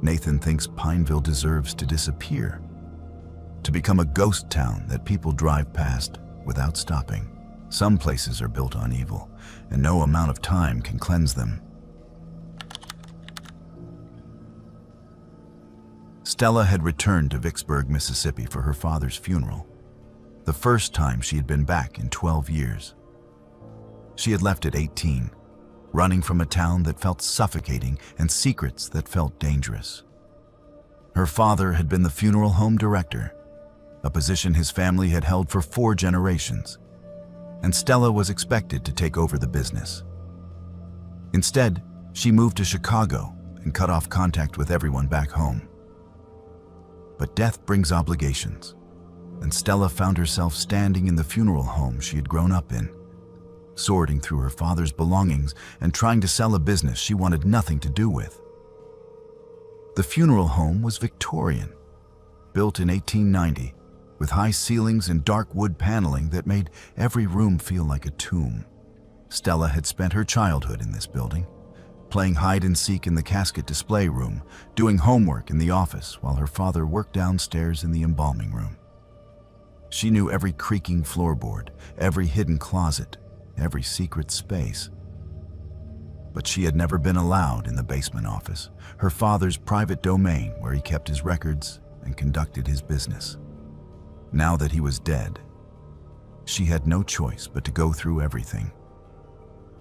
Nathan thinks Pineville deserves to disappear, to become a ghost town that people drive past without stopping. Some places are built on evil, and no amount of time can cleanse them. Stella had returned to Vicksburg, Mississippi for her father's funeral, the first time she had been back in 12 years. She had left at 18, running from a town that felt suffocating and secrets that felt dangerous. Her father had been the funeral home director, a position his family had held for 4 generations, and Stella was expected to take over the business. Instead, she moved to Chicago and cut off contact with everyone back home. But death brings obligations, and Stella found herself standing in the funeral home she had grown up in, sorting through her father's belongings and trying to sell a business she wanted nothing to do with. The funeral home was Victorian, built in 1890, with high ceilings and dark wood paneling that made every room feel like a tomb. Stella had spent her childhood in this building, playing hide and seek in the casket display room, doing homework in the office while her father worked downstairs in the embalming room. She knew every creaking floorboard, every hidden closet, every secret space. But she had never been allowed in the basement office, her father's private domain where he kept his records and conducted his business. Now that he was dead, she had no choice but to go through everything.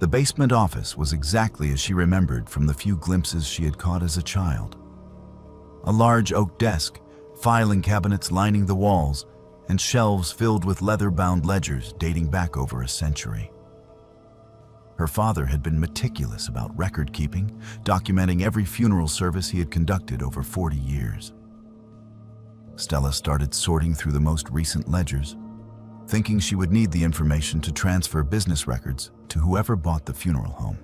The basement office was exactly as she remembered from the few glimpses she had caught as a child. A large oak desk, filing cabinets lining the walls, and shelves filled with leather-bound ledgers dating back over a century. Her father had been meticulous about record-keeping, documenting every funeral service he had conducted over 40 years. Stella started sorting through the most recent ledgers, thinking she would need the information to transfer business records to whoever bought the funeral home.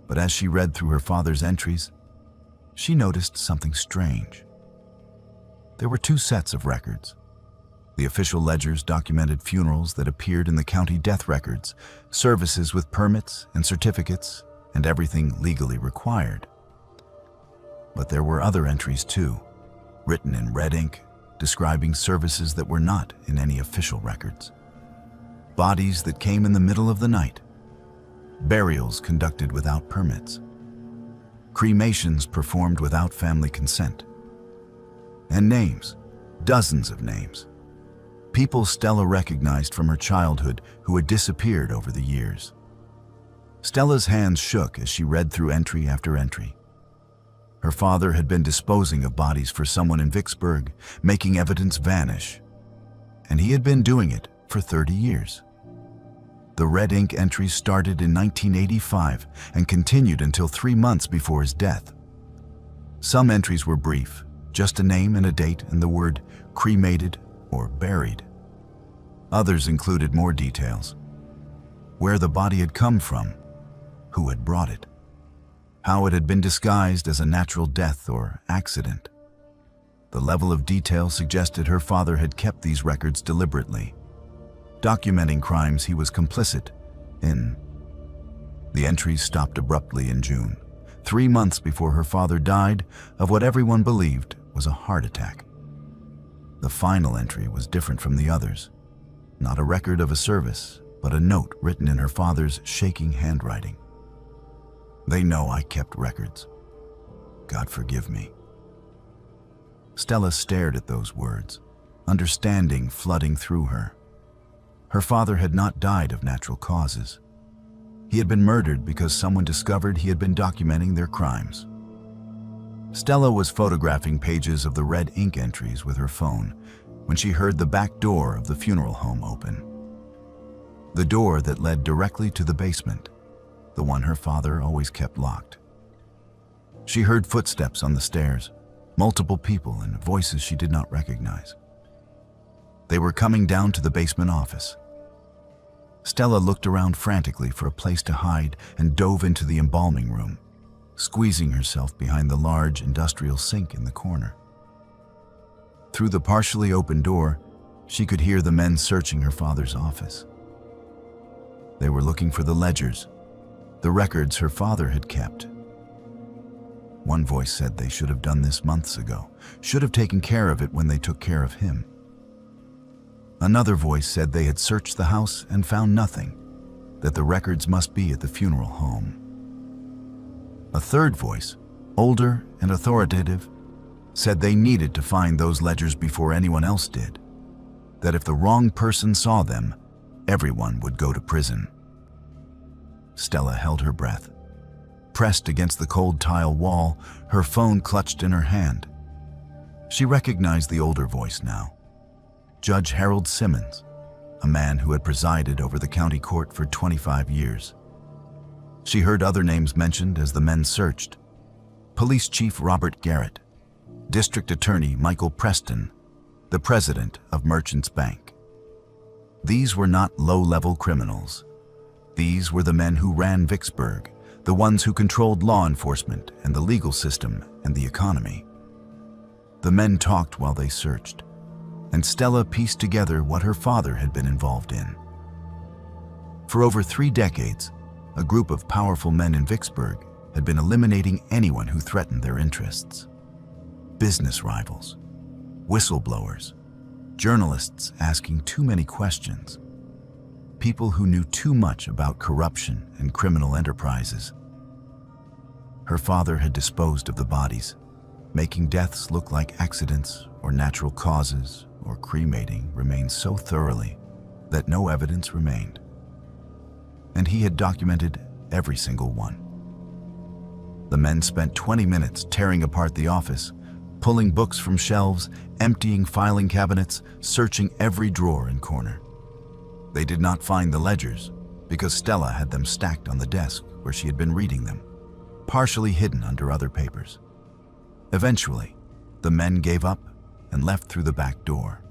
But as she read through her father's entries, she noticed something strange. There were 2 sets of records. The official ledgers documented funerals that appeared in the county death records, services with permits and certificates, and everything legally required. But there were other entries too, written in red ink, describing services that were not in any official records. Bodies that came in the middle of the night, burials conducted without permits, cremations performed without family consent, and names, dozens of names. People Stella recognized from her childhood who had disappeared over the years. Stella's hands shook as she read through entry after entry. Her father had been disposing of bodies for someone in Vicksburg, making evidence vanish, and he had been doing it for 30 years. The red ink entries started in 1985 and continued until 3 months before his death. Some entries were brief, just a name and a date and the word cremated or buried. Others included more details: where the body had come from, who had brought it, how it had been disguised as a natural death or accident. The level of detail suggested her father had kept these records deliberately, documenting crimes he was complicit in. The entries stopped abruptly in June, 3 months before her father died of what everyone believed was a heart attack. The final entry was different from the others. Not a record of a service, but a note written in her father's shaking handwriting. "They know I kept records. God forgive me." Stella stared at those words, understanding flooding through her. Her father had not died of natural causes. He had been murdered because someone discovered he had been documenting their crimes. Stella was photographing pages of the red ink entries with her phone when she heard the back door of the funeral home open. The door that led directly to the basement, the one her father always kept locked. She heard footsteps on the stairs, multiple people and voices she did not recognize. They were coming down to the basement office. Stella looked around frantically for a place to hide and dove into the embalming room, squeezing herself behind the large industrial sink in the corner. Through the partially open door, she could hear the men searching her father's office. They were looking for the ledgers, the records her father had kept. One voice said they should have done this months ago, should have taken care of it when they took care of him. Another voice said they had searched the house and found nothing, that the records must be at the funeral home. A third voice, older and authoritative, said they needed to find those ledgers before anyone else did, that if the wrong person saw them, everyone would go to prison. Stella held her breath. Pressed against the cold tile wall, her phone clutched in her hand. She recognized the older voice now. Judge Harold Simmons, a man who had presided over the county court for 25 years. She heard other names mentioned as the men searched. Police Chief Robert Garrett, District Attorney Michael Preston, the president of Merchants Bank. These were not low-level criminals. These were the men who ran Vicksburg, the ones who controlled law enforcement and the legal system and the economy. The men talked while they searched, and Stella pieced together what her father had been involved in. For over 3 decades, a group of powerful men in Vicksburg had been eliminating anyone who threatened their interests. Business rivals, whistleblowers, journalists asking too many questions, people who knew too much about corruption and criminal enterprises. Her father had disposed of the bodies, making deaths look like accidents or natural causes, or cremating remained so thoroughly that no evidence remained. And he had documented every single one. The men spent 20 minutes tearing apart the office, pulling books from shelves, emptying filing cabinets, searching every drawer and corner. They did not find the ledgers because Stella had them stacked on the desk where she had been reading them, partially hidden under other papers. Eventually, the men gave up and left through the back door,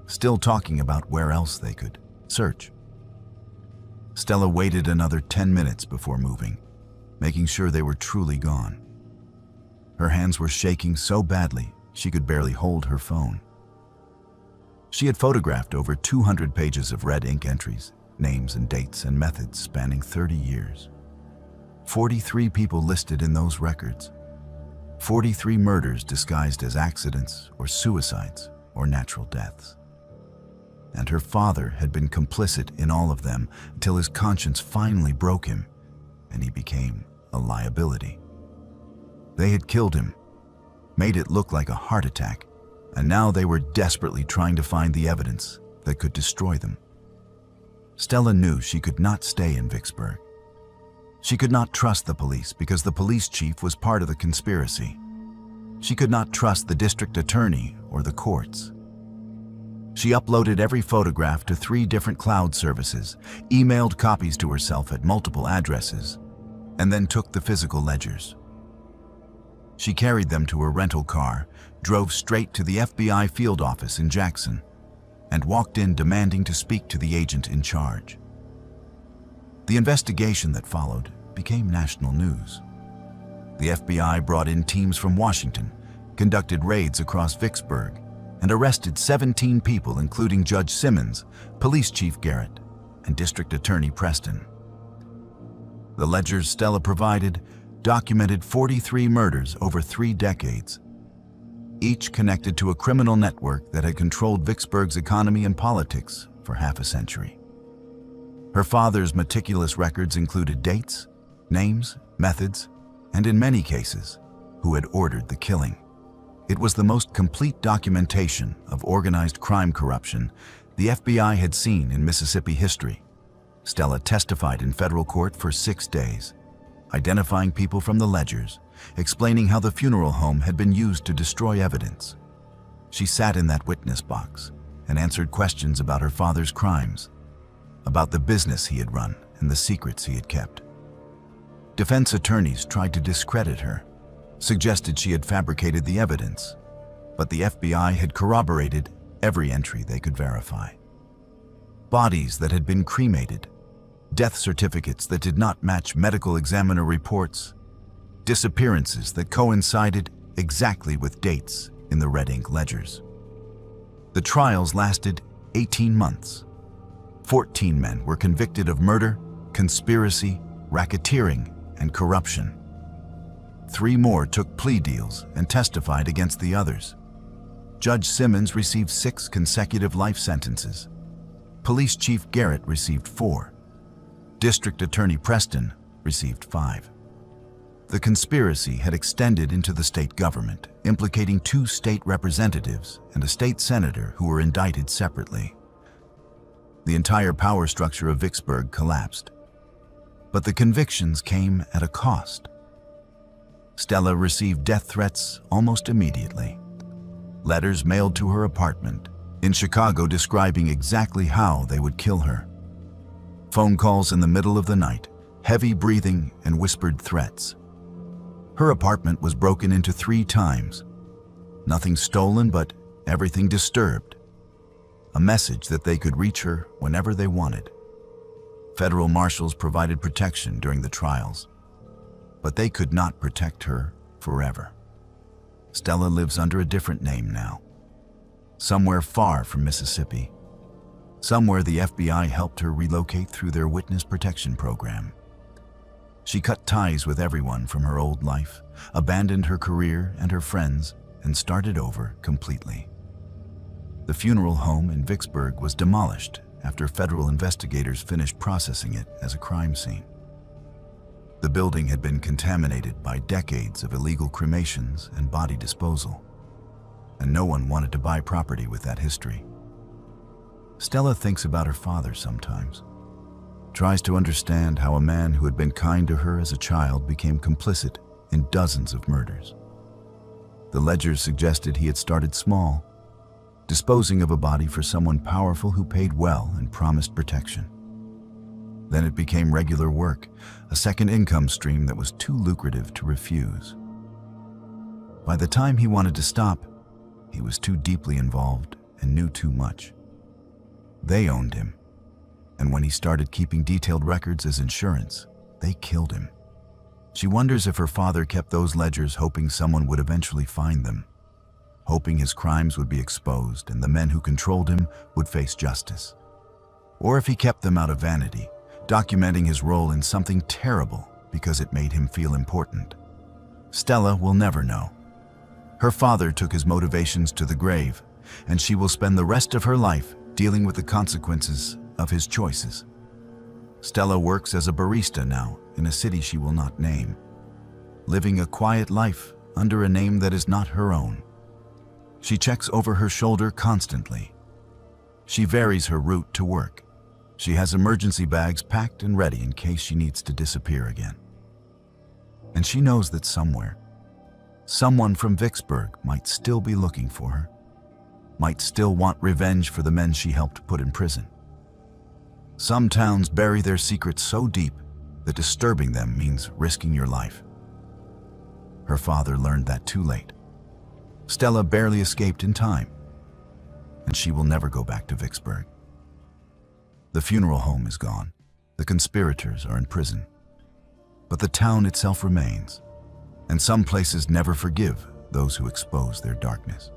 still talking about where else they could search. Stella waited another 10 minutes before moving, making sure they were truly gone. Her hands were shaking so badly she could barely hold her phone. She had photographed over 200 pages of red ink entries, names and dates and methods spanning 30 years. 43 people listed in those records. 43 murders disguised as accidents or suicides or natural deaths. And her father had been complicit in all of them until his conscience finally broke him and he became a liability. They had killed him, made it look like a heart attack, and now they were desperately trying to find the evidence that could destroy them. Stella knew she could not stay in Vicksburg. She could not trust the police because the police chief was part of the conspiracy. She could not trust the district attorney or the courts. She uploaded every photograph to 3 different cloud services, emailed copies to herself at multiple addresses, and then took the physical ledgers. She carried them to her rental car, drove straight to the FBI field office in Jackson, and walked in demanding to speak to the agent in charge. The investigation that followed became national news. The FBI brought in teams from Washington, conducted raids across Vicksburg, and arrested 17 people, including Judge Simmons, Police Chief Garrett, and District Attorney Preston. The ledgers Stella provided documented 43 murders over 3 decades, each connected to a criminal network that had controlled Vicksburg's economy and politics for half a century. Her father's meticulous records included dates, names, methods, and in many cases, who had ordered the killing. It was the most complete documentation of organized crime corruption the FBI had seen in Mississippi history. Stella testified in federal court for 6 days, identifying people from the ledgers, explaining how the funeral home had been used to destroy evidence. She sat in that witness box and answered questions about her father's crimes, about the business he had run and the secrets he had kept. Defense attorneys tried to discredit her, suggested she had fabricated the evidence, but the FBI had corroborated every entry they could verify. Bodies that had been cremated, death certificates that did not match medical examiner reports, disappearances that coincided exactly with dates in the red ink ledgers. The trials lasted 18 months. 14 men were convicted of murder, conspiracy, racketeering, and corruption. 3 more took plea deals and testified against the others. Judge Simmons received 6 consecutive life sentences. Police Chief Garrett received 4. District Attorney Preston received 5. The conspiracy had extended into the state government, implicating 2 state representatives and a state senator who were indicted separately. The entire power structure of Vicksburg collapsed. But the convictions came at a cost. Stella received death threats almost immediately. Letters mailed to her apartment in Chicago describing exactly how they would kill her. Phone calls in the middle of the night, heavy breathing and whispered threats. Her apartment was broken into 3 times. Nothing stolen, but everything disturbed. A message that they could reach her whenever they wanted. Federal marshals provided protection during the trials, but they could not protect her forever. Stella lives under a different name now, somewhere far from Mississippi, somewhere the FBI helped her relocate through their witness protection program. She cut ties with everyone from her old life, abandoned her career and her friends, and started over completely. The funeral home in Vicksburg was demolished after federal investigators finished processing it as a crime scene. The building had been contaminated by decades of illegal cremations and body disposal, and no one wanted to buy property with that history. Stella thinks about her father sometimes, tries to understand how a man who had been kind to her as a child became complicit in dozens of murders. The ledgers suggested he had started small, disposing of a body for someone powerful who paid well and promised protection. Then it became regular work, a second income stream that was too lucrative to refuse. By the time he wanted to stop, he was too deeply involved and knew too much. They owned him, and when he started keeping detailed records as insurance, they killed him. She wonders if her father kept those ledgers hoping someone would eventually find them, hoping his crimes would be exposed and the men who controlled him would face justice. Or if he kept them out of vanity, documenting his role in something terrible because it made him feel important. Stella will never know. Her father took his motivations to the grave, and she will spend the rest of her life dealing with the consequences of his choices. Stella works as a barista now in a city she will not name, living a quiet life under a name that is not her own. She checks over her shoulder constantly. She varies her route to work. She has emergency bags packed and ready in case she needs to disappear again. And she knows that somewhere, someone from Vicksburg might still be looking for her, might still want revenge for the men she helped put in prison. Some towns bury their secrets so deep that disturbing them means risking your life. Her father learned that too late. Stella barely escaped in time, and she will never go back to Vicksburg. The funeral home is gone. The conspirators are in prison. But the town itself remains, and some places never forgive those who expose their darkness.